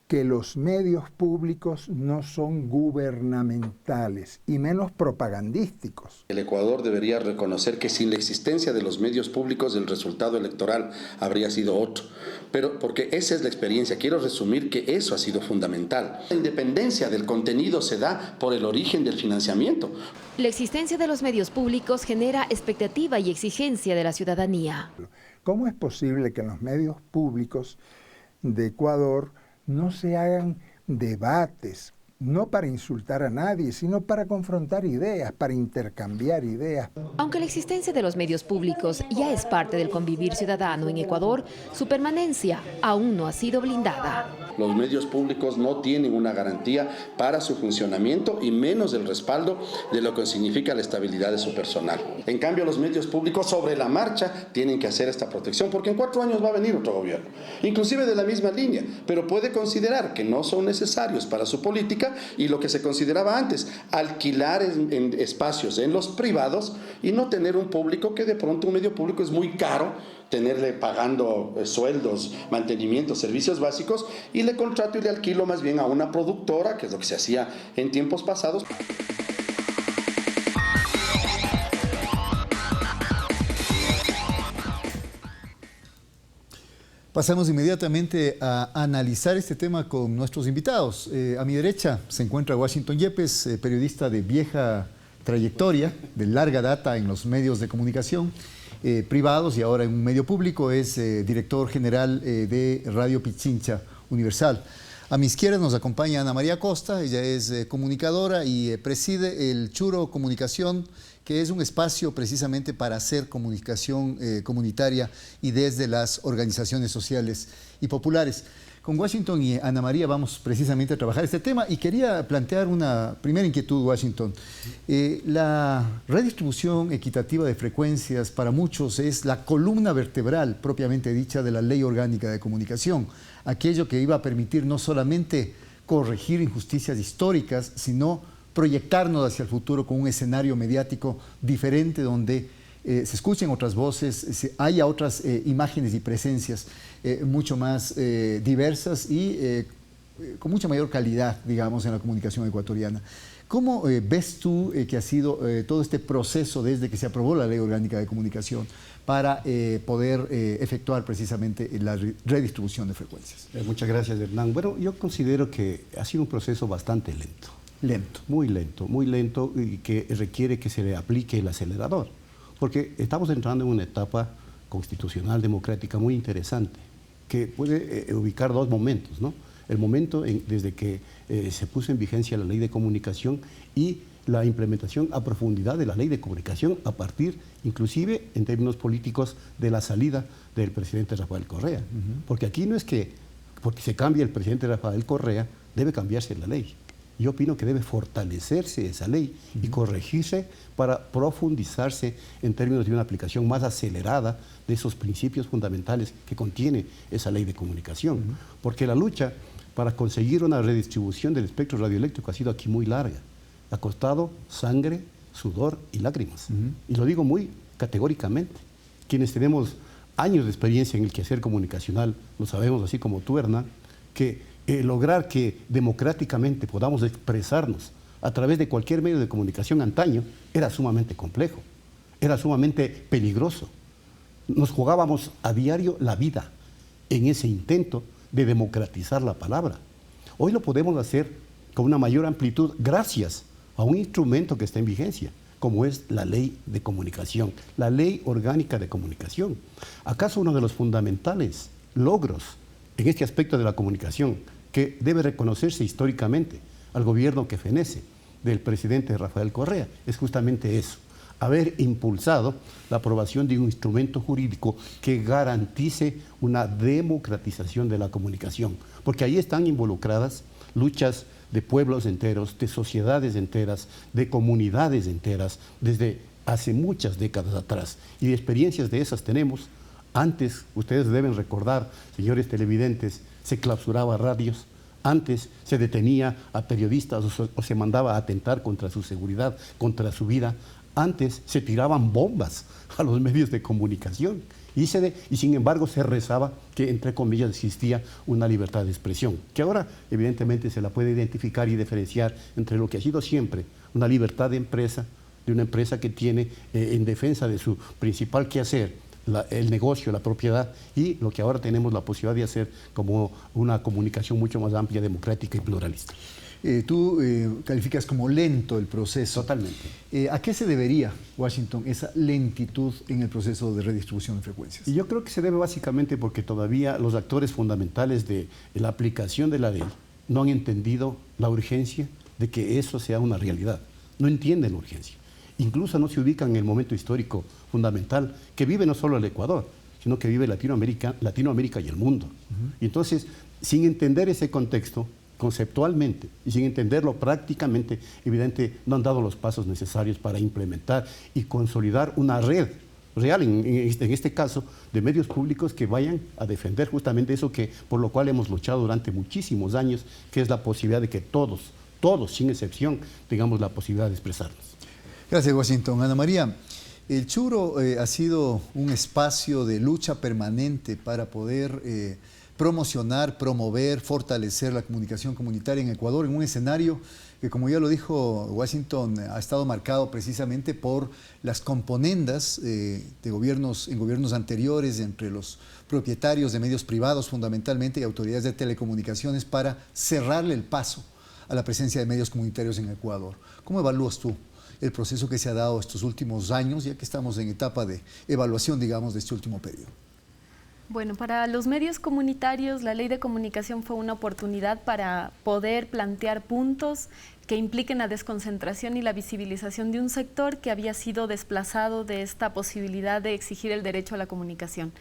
[SPEAKER 9] que los medios públicos no son gubernamentales y menos propagandísticos.
[SPEAKER 10] El Ecuador debería reconocer que sin la existencia de los medios públicos el resultado electoral habría sido otro. Pero porque esa es la experiencia, quiero resumir que eso ha sido fundamental. La independencia del contenido se da por el origen del financiamiento.
[SPEAKER 8] La existencia de los medios públicos genera expectativa y exigencia de la ciudadanía.
[SPEAKER 9] ¿Cómo es posible que en los medios públicos de Ecuador no se hagan debates, no para insultar a nadie, sino para confrontar ideas, para intercambiar ideas?
[SPEAKER 8] Aunque la existencia de los medios públicos ya es parte del convivir ciudadano en Ecuador, su permanencia aún no ha sido blindada.
[SPEAKER 10] Los medios públicos no tienen una garantía para su funcionamiento y menos el respaldo de lo que significa la estabilidad de su personal. En cambio, los medios públicos sobre la marcha tienen que hacer esta protección, porque en 4 años va a venir otro gobierno, inclusive de la misma línea, pero puede considerar que no son necesarios para su política y lo que se consideraba antes, alquilar en espacios en los privados y no tener un público que de pronto un medio público es muy caro, tenerle pagando sueldos, mantenimiento, servicios básicos, y le contrato y le alquilo más bien a una productora, que es lo que se hacía en tiempos pasados.
[SPEAKER 1] Pasamos inmediatamente a analizar este tema con nuestros invitados. A mi derecha se encuentra Washington Yepes, periodista de vieja trayectoria, de larga data en los medios de comunicación privados y ahora en un medio público. Es director general de Radio Pichincha Universal. A mi izquierda nos acompaña Ana María Costa, ella es comunicadora y preside el Churo Comunicación que es un espacio precisamente para hacer comunicación comunitaria y desde las organizaciones sociales y populares. Con Washington y Ana María vamos precisamente a trabajar este tema y quería plantear una primera inquietud, Washington. La redistribución equitativa de frecuencias para muchos es la columna vertebral propiamente dicha de la Ley Orgánica de Comunicación, aquello que iba a permitir no solamente corregir injusticias históricas, sino proyectarnos hacia el futuro con un escenario mediático diferente donde se escuchen otras voces, haya otras imágenes y presencias mucho más diversas y con mucha mayor calidad, digamos, en la comunicación ecuatoriana. ¿Cómo ves tú que ha sido todo este proceso desde que se aprobó la Ley Orgánica de Comunicación para poder efectuar precisamente la redistribución de frecuencias?
[SPEAKER 11] Muchas gracias, Hernán. Bueno, yo considero que ha sido un proceso bastante lento.
[SPEAKER 1] Lento.
[SPEAKER 11] Muy lento y que requiere que se le aplique el acelerador. Porque estamos entrando en una etapa constitucional democrática muy interesante, que puede ubicar dos momentos, ¿no? El momento desde que se puso en vigencia la Ley de Comunicación y la implementación a profundidad de la Ley de Comunicación a partir, inclusive, en términos políticos, de la salida del presidente Rafael Correa. Porque aquí no es que, porque se cambie el presidente Rafael Correa, debe cambiarse la ley. Yo opino que debe fortalecerse esa ley y corregirse para profundizarse en términos de una aplicación más acelerada de esos principios fundamentales que contiene esa ley de comunicación. Porque la lucha para conseguir una redistribución del espectro radioeléctrico ha sido aquí muy larga. Ha costado sangre, sudor y lágrimas. Y lo digo muy categóricamente. Quienes tenemos años de experiencia en el quehacer comunicacional, lo sabemos, así como tú, Hernán, que lograr que democráticamente podamos expresarnos a través de cualquier medio de comunicación antaño era sumamente complejo, era sumamente peligroso. Nos jugábamos a diario la vida en ese intento de democratizar la palabra. Hoy lo podemos hacer con una mayor amplitud gracias a un instrumento que está en vigencia, como es la Ley de Comunicación, la Ley Orgánica de Comunicación. ¿Acaso uno de los fundamentales logros en este aspecto de la comunicación que debe reconocerse históricamente al gobierno que fenece del presidente Rafael Correa es justamente eso, haber impulsado la aprobación de un instrumento jurídico que garantice una democratización de la comunicación, porque ahí están involucradas luchas de pueblos enteros, de sociedades enteras, de comunidades enteras, desde hace muchas décadas atrás, y de experiencias de esas tenemos. Antes, ustedes deben recordar, señores televidentes, se clausuraba radios, antes se detenía a periodistas o se mandaba a atentar contra su seguridad, contra su vida, antes se tiraban bombas a los medios de comunicación y sin embargo se rezaba que, entre comillas, existía una libertad de expresión, que ahora evidentemente se la puede identificar y diferenciar entre lo que ha sido siempre una libertad de empresa, de una empresa que tiene en defensa de su principal quehacer el negocio, la propiedad, y lo que ahora tenemos la posibilidad de hacer como una comunicación mucho más amplia, democrática y pluralista.
[SPEAKER 1] Tú calificas como lento el proceso.
[SPEAKER 11] Totalmente.
[SPEAKER 1] ¿A qué se debería, Washington, esa lentitud en el proceso de redistribución de frecuencias?
[SPEAKER 11] Y yo creo que se debe básicamente porque todavía los actores fundamentales de la aplicación de la ley no han entendido la urgencia de que eso sea una realidad. No entienden la urgencia. Incluso no se ubican en el momento histórico fundamental que vive no solo el Ecuador, sino que vive Latinoamérica y el mundo. Y entonces, sin entender ese contexto conceptualmente y sin entenderlo prácticamente, evidente, no han dado los pasos necesarios para implementar y consolidar una red real, en este caso, de medios públicos que vayan a defender justamente eso por lo cual hemos luchado durante muchísimos años, que es la posibilidad de que todos, sin excepción, tengamos la posibilidad de expresarnos.
[SPEAKER 1] Gracias, Washington. Ana María, el Churo ha sido un espacio de lucha permanente para poder promocionar, promover, fortalecer la comunicación comunitaria en Ecuador, en un escenario que, como ya lo dijo Washington, ha estado marcado precisamente por las componendas en gobiernos anteriores entre los propietarios de medios privados fundamentalmente y autoridades de telecomunicaciones para cerrarle el paso a la presencia de medios comunitarios en Ecuador. ¿Cómo evalúas tú el proceso que se ha dado estos últimos años, ya que estamos en etapa de evaluación, digamos, de este último periodo?
[SPEAKER 12] Bueno, para los medios comunitarios la ley de comunicación fue una oportunidad para poder plantear puntos que impliquen la desconcentración y la visibilización de un sector que había sido desplazado de esta posibilidad de exigir el derecho a la comunicación.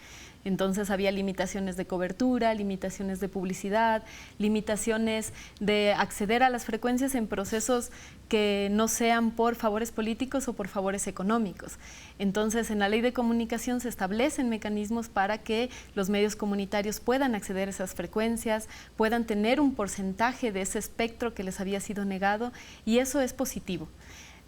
[SPEAKER 12] Entonces había limitaciones de cobertura, limitaciones de publicidad, limitaciones de acceder a las frecuencias en procesos que no sean por favores políticos o por favores económicos. Entonces, en la ley de comunicación se establecen mecanismos para que los medios comunitarios puedan acceder a esas frecuencias, puedan tener un porcentaje de ese espectro que les había sido negado, y eso es positivo.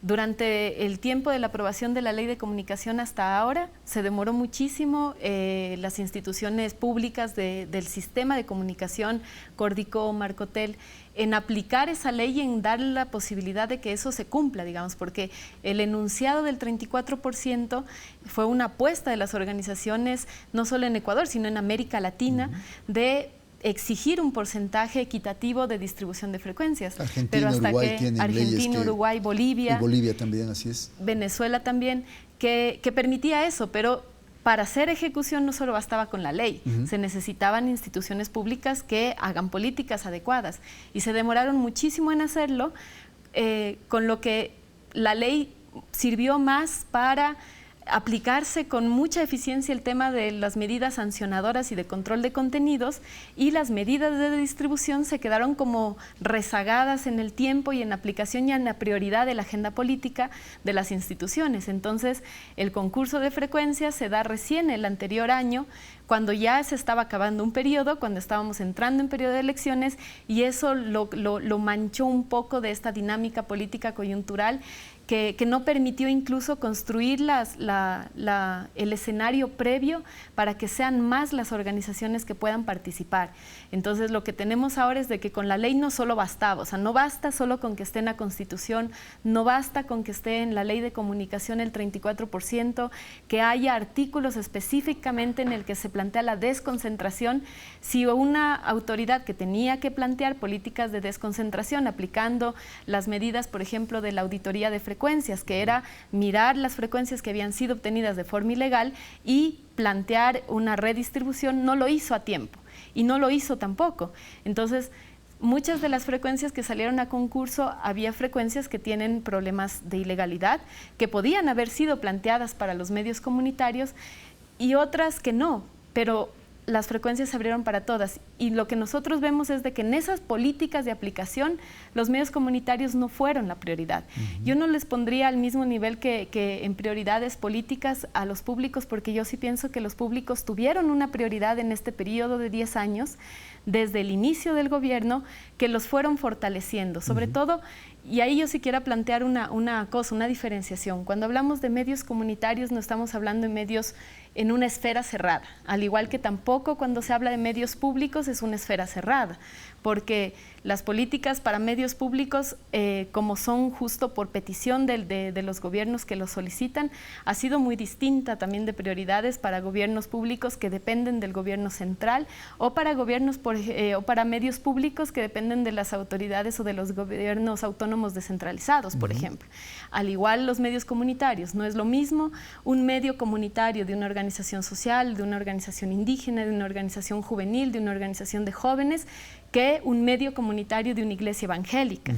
[SPEAKER 12] Durante el tiempo de la aprobación de la ley de comunicación hasta ahora se demoró muchísimo. Las instituciones públicas del sistema de comunicación, Cordicó, Marcotel, en aplicar esa ley y en dar la posibilidad de que eso se cumpla, digamos, porque el enunciado del 34% fue una apuesta de las organizaciones, no solo en Ecuador, sino en América Latina, de exigir un porcentaje equitativo de distribución de frecuencias.
[SPEAKER 1] Argentina,
[SPEAKER 12] pero hasta
[SPEAKER 1] Uruguay
[SPEAKER 12] que
[SPEAKER 1] tienen
[SPEAKER 12] Argentina, Uruguay, Bolivia.
[SPEAKER 1] Y Bolivia también, así es.
[SPEAKER 12] Venezuela también, que permitía eso, pero para hacer ejecución no solo bastaba con la ley, se necesitaban instituciones públicas que hagan políticas adecuadas, y se demoraron muchísimo en hacerlo, con lo que la ley sirvió más para aplicarse con mucha eficiencia el tema de las medidas sancionadoras y de control de contenidos, y las medidas de distribución se quedaron como rezagadas en el tiempo y en aplicación y en la prioridad de la agenda política de las instituciones. Entonces, el concurso de frecuencias se da recién el anterior año, cuando ya se estaba acabando un periodo, cuando estábamos entrando en periodo de elecciones, y eso lo manchó un poco de esta dinámica política coyuntural que no permitió incluso construir el escenario previo para que sean más las organizaciones que puedan participar. Entonces, lo que tenemos ahora es de que con la ley no solo bastaba, o sea, no basta solo con que esté en la Constitución, no basta con que esté en la ley de comunicación el 34%, que haya artículos específicamente en el que se plantea la desconcentración. Si una autoridad que tenía que plantear políticas de desconcentración aplicando las medidas, por ejemplo, de la auditoría de frecuencias, que era mirar las frecuencias que habían sido obtenidas de forma ilegal y plantear una redistribución, no lo hizo a tiempo y no lo hizo tampoco. Entonces, muchas de las frecuencias que salieron a concurso, había frecuencias que tienen problemas de ilegalidad, que podían haber sido planteadas para los medios comunitarios, y otras que no, pero las frecuencias se abrieron para todas, y lo que nosotros vemos es de que en esas políticas de aplicación los medios comunitarios no fueron la prioridad. Yo no les pondría al mismo nivel que en prioridades políticas a los públicos, porque yo sí pienso que los públicos tuvieron una prioridad en este periodo de 10 años, desde el inicio del gobierno, que los fueron fortaleciendo, sobre todo. Y ahí yo sí quiero plantear una cosa, una diferenciación. Cuando hablamos de medios comunitarios no estamos hablando de medios en una esfera cerrada, al igual que tampoco cuando se habla de medios públicos es una esfera cerrada, porque las políticas para medios públicos, como son justo por petición de los gobiernos que los solicitan, ha sido muy distinta también de prioridades para gobiernos públicos que dependen del gobierno central, o para gobiernos o para medios públicos que dependen de las autoridades o de los gobiernos autónomos descentralizados, por ejemplo. Al igual los medios comunitarios, no es lo mismo un medio comunitario de una organización social, de una organización indígena, de una organización juvenil, de una organización de jóvenes, que un medio comunitario de una iglesia evangélica.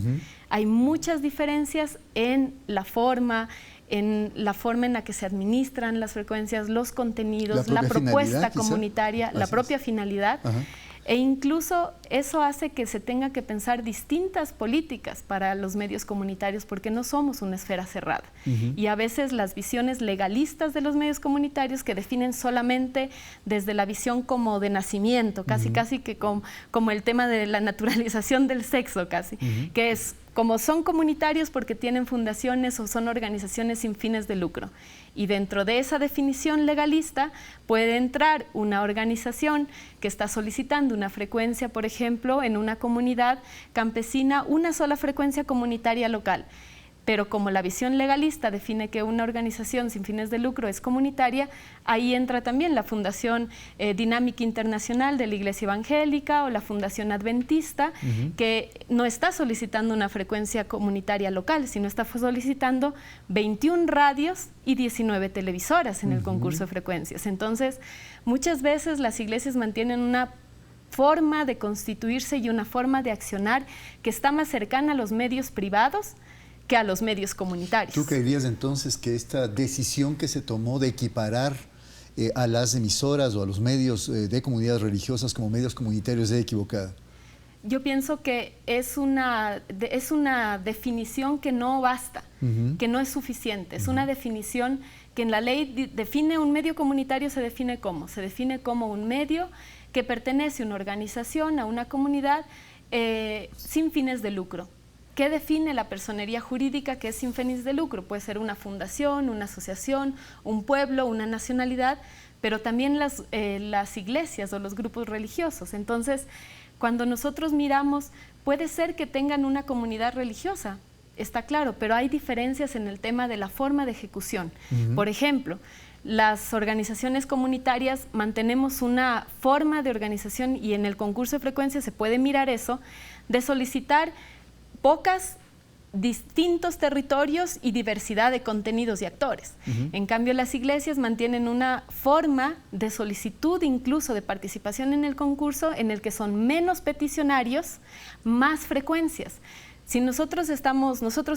[SPEAKER 12] Hay muchas diferencias en la forma en la que se administran las frecuencias, los contenidos, la propuesta comunitaria, la propia finalidad. E incluso eso hace que se tenga que pensar distintas políticas para los medios comunitarios, porque no somos una esfera cerrada. Y a veces las visiones legalistas de los medios comunitarios, que definen solamente desde la visión como de nacimiento, casi que como el tema de la naturalización del sexo, casi, que es como son comunitarios porque tienen fundaciones o son organizaciones sin fines de lucro. Y dentro de esa definición legalista puede entrar una organización que está solicitando una frecuencia, por ejemplo, en una comunidad campesina, una sola frecuencia comunitaria local. Pero como la visión legalista define que una organización sin fines de lucro es comunitaria, ahí entra también la Fundación Dinámica Internacional de la Iglesia Evangélica o la Fundación Adventista, que no está solicitando una frecuencia comunitaria local, sino está solicitando 21 radios y 19 televisoras en el concurso de frecuencias. Entonces, muchas veces las iglesias mantienen una forma de constituirse y una forma de accionar que está más cercana a los medios privados que a los medios comunitarios.
[SPEAKER 1] ¿Tú creerías entonces que esta decisión que se tomó de equiparar a las emisoras o a los medios de comunidades religiosas como medios comunitarios es equivocada?
[SPEAKER 12] Yo pienso que es una definición que no basta, que no es suficiente. Es una definición que en la ley define un medio comunitario, se define como un medio que pertenece a una organización, a una comunidad sin fines de lucro. ¿Qué define la personería jurídica que es sin fines de lucro? Puede ser una fundación, una asociación, un pueblo, una nacionalidad, pero también las iglesias o los grupos religiosos. Entonces, cuando nosotros miramos, puede ser que tengan una comunidad religiosa, está claro, pero hay diferencias en el tema de la forma de ejecución. Por ejemplo, las organizaciones comunitarias mantenemos una forma de organización, y en el concurso de frecuencia se puede mirar eso, de solicitar distintos territorios y diversidad de contenidos y actores. En cambio, las iglesias mantienen una forma de solicitud, incluso de participación en el concurso, en el que son menos peticionarios, más frecuencias. Si nosotros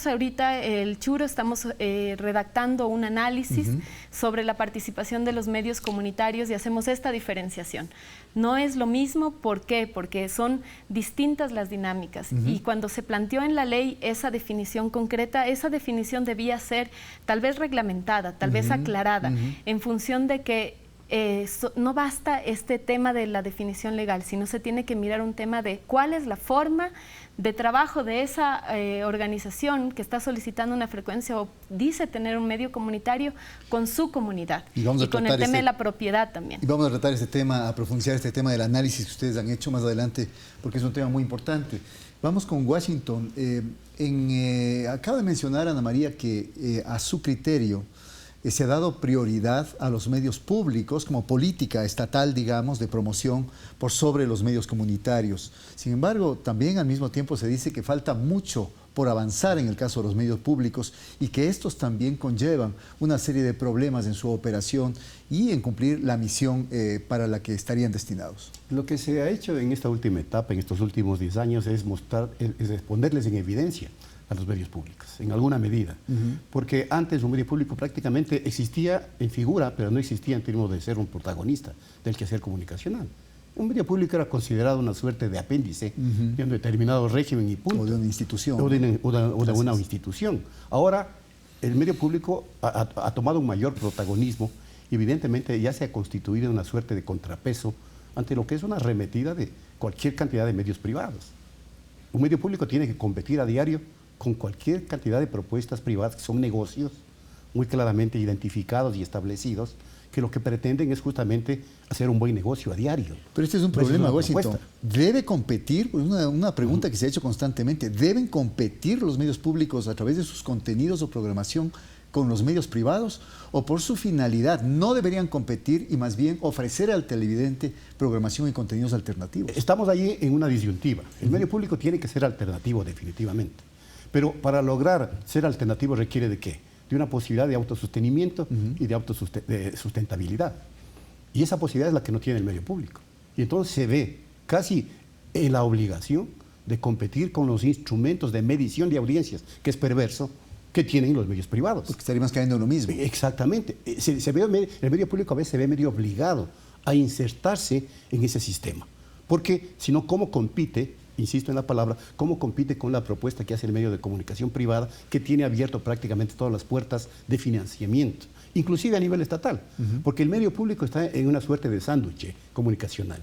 [SPEAKER 12] ahorita, el Churo, estamos redactando un análisis sobre la participación de los medios comunitarios y hacemos esta diferenciación. No es lo mismo, ¿por qué? Porque son distintas las dinámicas. Y cuando se planteó en la ley esa definición concreta, esa definición debía ser tal vez reglamentada, tal vez aclarada, en función de que no basta este tema de la definición legal, sino se tiene que mirar un tema de cuál es la forma de trabajo de esa organización que está solicitando una frecuencia o dice tener un medio comunitario con su comunidad y con el tema de la propiedad también.
[SPEAKER 1] Y vamos a tratar este tema, a profundizar este tema del análisis que ustedes han hecho más adelante, porque es un tema muy importante. Vamos con Washington. Acaba de mencionar Ana María que a su criterio se ha dado prioridad a los medios públicos como política estatal, digamos, de promoción por sobre los medios comunitarios. Sin embargo, también al mismo tiempo se dice que falta mucho por avanzar en el caso de los medios públicos y que estos también conllevan una serie de problemas en su operación y en cumplir la misión para la que estarían destinados.
[SPEAKER 11] Lo que se ha hecho en esta última etapa, en estos últimos 10 años, es ponerles en evidencia a los medios públicos, en alguna medida. Porque antes un medio público prácticamente existía en figura, pero no existía en términos de ser un protagonista del quehacer comunicacional. Un medio público era considerado una suerte de apéndice de un determinado régimen y punto.
[SPEAKER 1] O de una institución.
[SPEAKER 11] O de una institución. Ahora, el medio público ha tomado un mayor protagonismo y evidentemente ya se ha constituido una suerte de contrapeso ante lo que es una arremetida de cualquier cantidad de medios privados. Un medio público tiene que competir a diario con cualquier cantidad de propuestas privadas que son negocios muy claramente identificados y establecidos, que lo que pretenden es justamente hacer un buen negocio a diario.
[SPEAKER 1] Pero este es un problema, Washington. ¿Debe competir? Una pregunta que se ha hecho constantemente. ¿Deben competir los medios públicos a través de sus contenidos o programación con los medios privados? ¿O por su finalidad no deberían competir y más bien ofrecer al televidente programación y contenidos alternativos?
[SPEAKER 11] Estamos ahí en una disyuntiva. El medio público tiene que ser alternativo definitivamente. Pero para lograr ser alternativo requiere ¿de qué? De una posibilidad de autosostenimiento y de sustentabilidad. Y esa posibilidad es la que no tiene el medio público. Y entonces se ve casi en la obligación de competir con los instrumentos de medición de audiencias, que es perverso, que tienen los medios privados.
[SPEAKER 1] Porque estaríamos cayendo en lo mismo.
[SPEAKER 11] Exactamente. El medio público a veces se ve medio obligado a insertarse en ese sistema. Porque si no, ¿cómo compite? Insisto en la palabra, ¿cómo compite con la propuesta que hace el medio de comunicación privada, que tiene abierto prácticamente todas las puertas de financiamiento, inclusive a nivel estatal? Porque el medio público está en una suerte de sándwich comunicacional.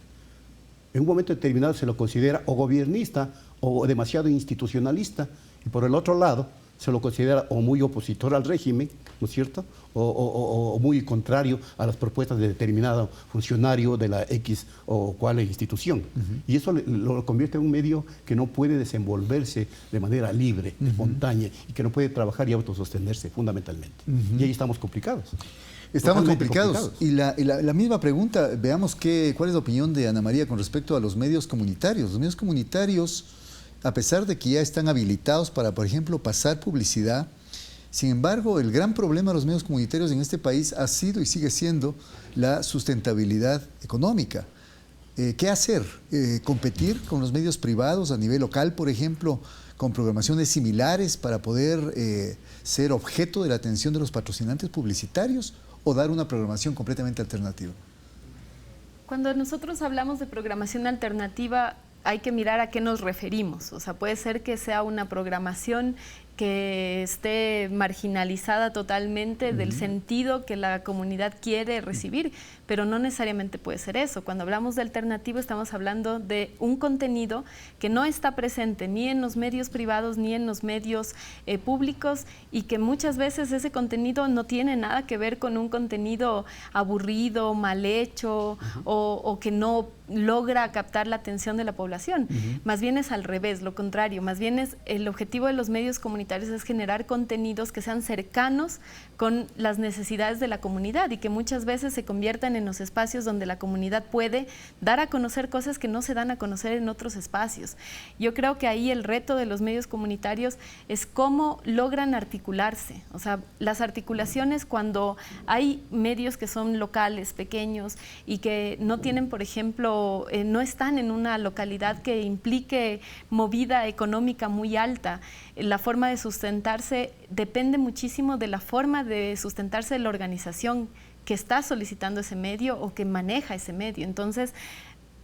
[SPEAKER 11] En un momento determinado se lo considera o gobiernista o demasiado institucionalista, y por el otro lado se lo considera o muy opositor al régimen, ¿no es cierto?, o muy contrario a las propuestas de determinado funcionario de la X o cual institución. Y eso lo convierte en un medio que no puede desenvolverse de manera libre, espontánea, y que no puede trabajar y autosostenerse fundamentalmente. Y ahí estamos complicados.
[SPEAKER 1] Estamos complicados. Y la misma pregunta, veamos cuál es la opinión de Ana María con respecto a los medios comunitarios. Los medios comunitarios, a pesar de que ya están habilitados para, por ejemplo, pasar publicidad, sin embargo, el gran problema de los medios comunitarios en este país ha sido y sigue siendo la sustentabilidad económica. ¿Qué hacer? ¿Competir con los medios privados a nivel local, por ejemplo, con programaciones similares para poder ser objeto de la atención de los patrocinantes publicitarios, o dar una programación completamente alternativa?
[SPEAKER 12] Cuando nosotros hablamos de programación alternativa, hay que mirar a qué nos referimos. O sea, puede ser que sea una programación que esté marginalizada totalmente del sentido que la comunidad quiere recibir, pero no necesariamente puede ser eso. Cuando hablamos de alternativo, estamos hablando de un contenido que no está presente ni en los medios privados ni en los medios públicos, y que muchas veces ese contenido no tiene nada que ver con un contenido aburrido, mal hecho, o que no logra captar la atención de la población. Más bien es al revés, lo contrario. Más bien es el objetivo de los medios comunitarios es generar contenidos que sean cercanos con las necesidades de la comunidad, y que muchas veces se conviertan en los espacios donde la comunidad puede dar a conocer cosas que no se dan a conocer en otros espacios. Yo creo que ahí el reto de los medios comunitarios es cómo logran articularse. O sea, las articulaciones, cuando hay medios que son locales, pequeños, y que no tienen, por ejemplo, no están en una localidad que implique movida económica muy alta, la forma de sustentarse depende muchísimo de la forma de sustentarse de la organización que está solicitando ese medio o que maneja ese medio. Entonces,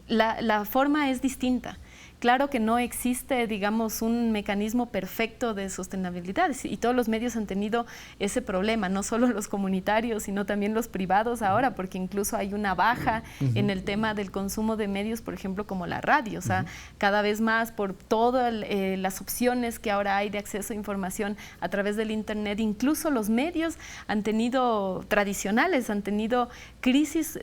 [SPEAKER 12] la forma es distinta. Claro que no existe, digamos, un mecanismo perfecto de sostenibilidad, y todos los medios han tenido ese problema, no solo los comunitarios, sino también los privados ahora, porque incluso hay una baja en el tema del consumo de medios, por ejemplo, como la radio. O sea, cada vez más, por todas las opciones que ahora hay de acceso a información a través del Internet, incluso los medios tradicionales han tenido crisis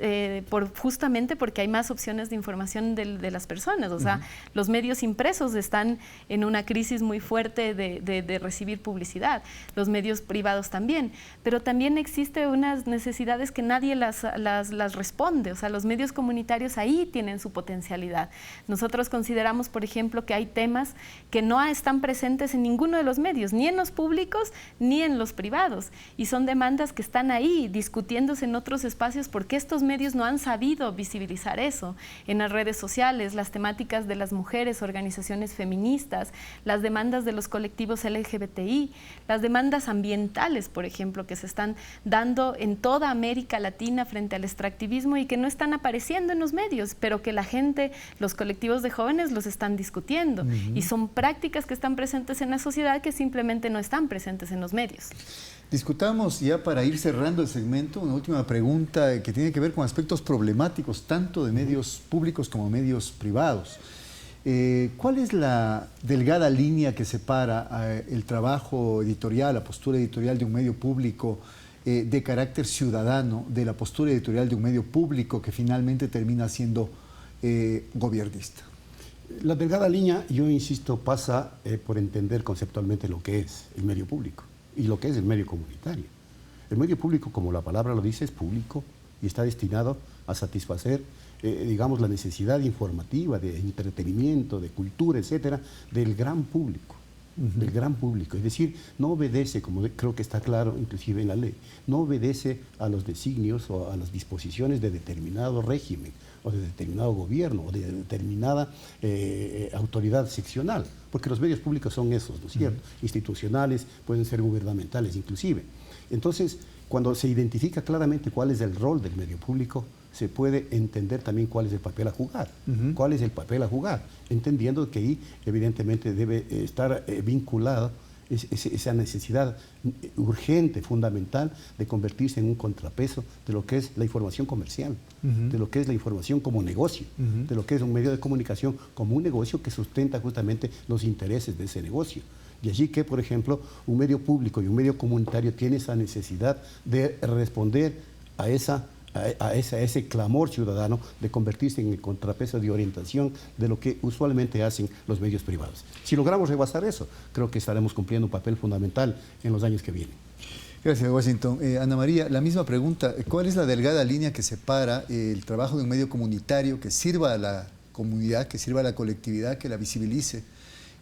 [SPEAKER 12] justamente porque hay más opciones de información de las personas. O sea, los medios impresos están en una crisis muy fuerte de recibir publicidad, los medios privados también, pero también existen unas necesidades que nadie las responde. O sea, los medios comunitarios ahí tienen su potencialidad. Nosotros consideramos, por ejemplo, que hay temas que no están presentes en ninguno de los medios, ni en los públicos ni en los privados, y son demandas que están ahí discutiéndose en otros espacios porque estos medios no han sabido visibilizar eso. En las redes sociales, las temáticas de las mujeres, organizaciones feministas, las demandas de los colectivos LGBTI, las demandas ambientales, por ejemplo, que se están dando en toda América Latina frente al extractivismo y que no están apareciendo en los medios, pero que la gente, los colectivos de jóvenes los están discutiendo. Y son prácticas que están presentes en la sociedad que simplemente no están presentes en los medios.
[SPEAKER 1] Discutamos ya, para ir cerrando el segmento, una última pregunta que tiene que ver con aspectos problemáticos tanto de medios públicos como medios privados. ¿Cuál es la delgada línea que separa el trabajo editorial, la postura editorial de un medio público de carácter ciudadano, de la postura editorial de un medio público que finalmente termina siendo gobiernista?
[SPEAKER 11] La delgada línea, yo insisto, pasa por entender conceptualmente lo que es el medio público y lo que es el medio comunitario. El medio público, como la palabra lo dice, es público y está destinado a satisfacer digamos, la necesidad informativa, de entretenimiento, de cultura, etcétera, del gran público. Del gran público. Es decir, no obedece, como creo que está claro inclusive en la ley, no obedece a los designios o a las disposiciones de determinado régimen o de determinado gobierno o de determinada autoridad seccional, porque los medios públicos son esos, ¿no es cierto? Institucionales, pueden ser gubernamentales inclusive. Entonces, cuando se identifica claramente cuál es el rol del medio público, se puede entender también cuál es el papel a jugar. ¿Cuál es el papel a jugar? Entendiendo que ahí evidentemente debe estar vinculada esa necesidad urgente, fundamental, de convertirse en un contrapeso de lo que es la información comercial, de lo que es la información como negocio, de lo que es un medio de comunicación como un negocio que sustenta justamente los intereses de ese negocio. De allí que, por ejemplo, un medio público y un medio comunitario tiene esa necesidad de responder a ese clamor ciudadano de convertirse en el contrapeso de orientación de lo que usualmente hacen los medios privados. Si logramos rebasar eso, creo que estaremos cumpliendo un papel fundamental en los años que vienen.
[SPEAKER 1] Gracias, Washington. Ana María, la misma pregunta. ¿Cuál es la delgada línea que separa el trabajo de un medio comunitario que sirva a la comunidad, que sirva a la colectividad, que la visibilice,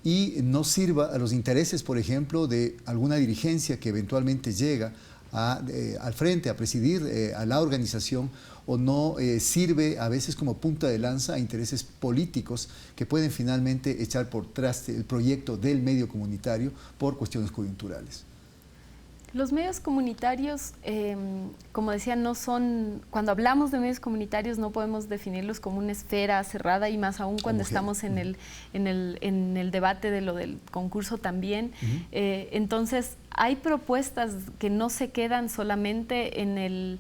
[SPEAKER 1] y no sirva a los intereses, por ejemplo, de alguna dirigencia que eventualmente llega al frente, a presidir a la organización, o no sirve a veces como punta de lanza a intereses políticos que pueden finalmente echar por traste el proyecto del medio comunitario por cuestiones coyunturales?
[SPEAKER 12] Los medios comunitarios, como decía, no son, cuando hablamos de medios comunitarios no podemos definirlos como una esfera cerrada, y más aún cuando estamos en el debate de lo del concurso también. Entonces, hay propuestas que no se quedan solamente en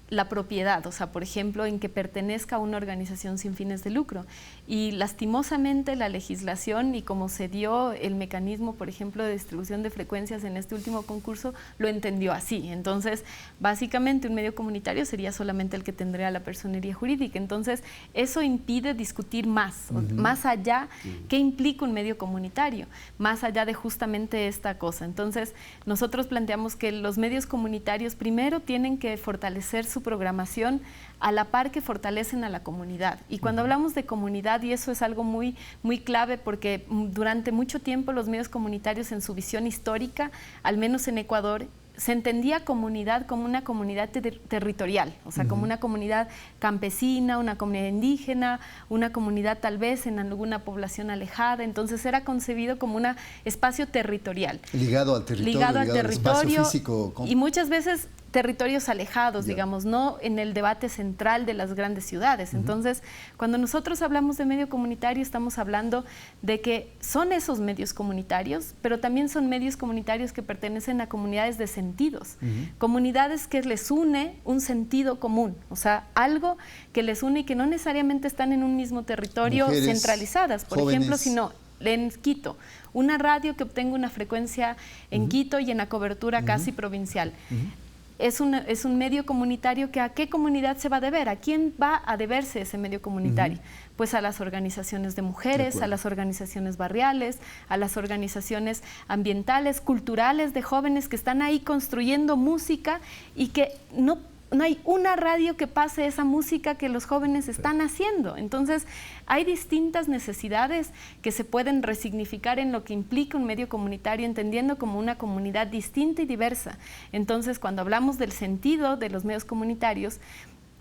[SPEAKER 12] la propiedad, o sea, por ejemplo, en que pertenezca a una organización sin fines de lucro. Y lastimosamente la legislación y como se dio el mecanismo, por ejemplo, de distribución de frecuencias en este último concurso, lo entendió así. Entonces, básicamente un medio comunitario sería solamente el que tendría la personería jurídica. Entonces, eso impide discutir más, más allá, ¿qué implica un medio comunitario? Más allá de justamente esta cosa. Entonces, nosotros planteamos que los medios comunitarios primero tienen que fortalecer su programación a la par que fortalecen a la comunidad. Y cuando hablamos de comunidad, y eso es algo muy, muy clave, porque durante mucho tiempo los medios comunitarios, en su visión histórica, al menos en Ecuador, se entendía comunidad como una comunidad territorial, o sea, como una comunidad campesina, una comunidad indígena, una comunidad tal vez en alguna población alejada. Entonces era concebido como un espacio territorial.
[SPEAKER 1] Ligado al espacio físico.
[SPEAKER 12] Y muchas veces territorios alejados, digamos, no en el debate central de las grandes ciudades. Entonces, cuando nosotros hablamos de medio comunitario, estamos hablando de que son esos medios comunitarios, pero también son medios comunitarios que pertenecen a comunidades de sentidos, comunidades que les une un sentido común, o sea, algo que les une y que no necesariamente están en un mismo territorio, mujeres, centralizadas, por ejemplo, sino en Quito, una radio que obtenga una frecuencia en Quito y en la cobertura casi provincial. Es un medio comunitario que ¿a qué comunidad se va a deber? ¿A quién va a deberse ese medio comunitario? Pues a las organizaciones de mujeres, a las organizaciones barriales, a las organizaciones ambientales, culturales, de jóvenes que están ahí construyendo música y que no hay una radio que pase esa música que los jóvenes están haciendo. Entonces, hay distintas necesidades que se pueden resignificar en lo que implica un medio comunitario, entendiendo como una comunidad distinta y diversa. Entonces, cuando hablamos del sentido de los medios comunitarios,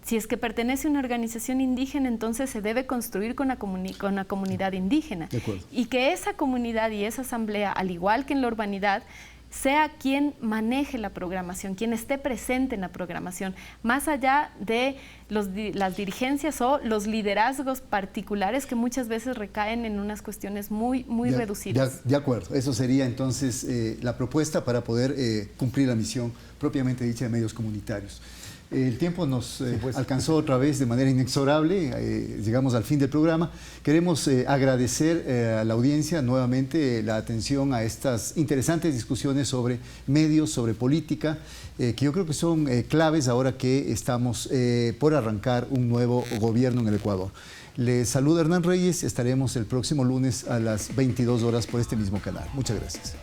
[SPEAKER 12] si es que pertenece a una organización indígena, entonces se debe construir con la comunidad indígena. Y que esa comunidad y esa asamblea, al igual que en la urbanidad, sea quien maneje la programación, quien esté presente en la programación, más allá de las dirigencias o los liderazgos particulares que muchas veces recaen en unas cuestiones muy reducidas.
[SPEAKER 1] De acuerdo, eso sería entonces la propuesta para poder cumplir la misión propiamente dicha de medios comunitarios. El tiempo nos alcanzó otra vez de manera inexorable, llegamos al fin del programa. Queremos agradecer a la audiencia nuevamente la atención a estas interesantes discusiones sobre medios, sobre política, que yo creo que son claves ahora que estamos por arrancar un nuevo gobierno en el Ecuador. Les saluda Hernán Reyes, estaremos el próximo lunes a las 22 horas por este mismo canal. Muchas gracias.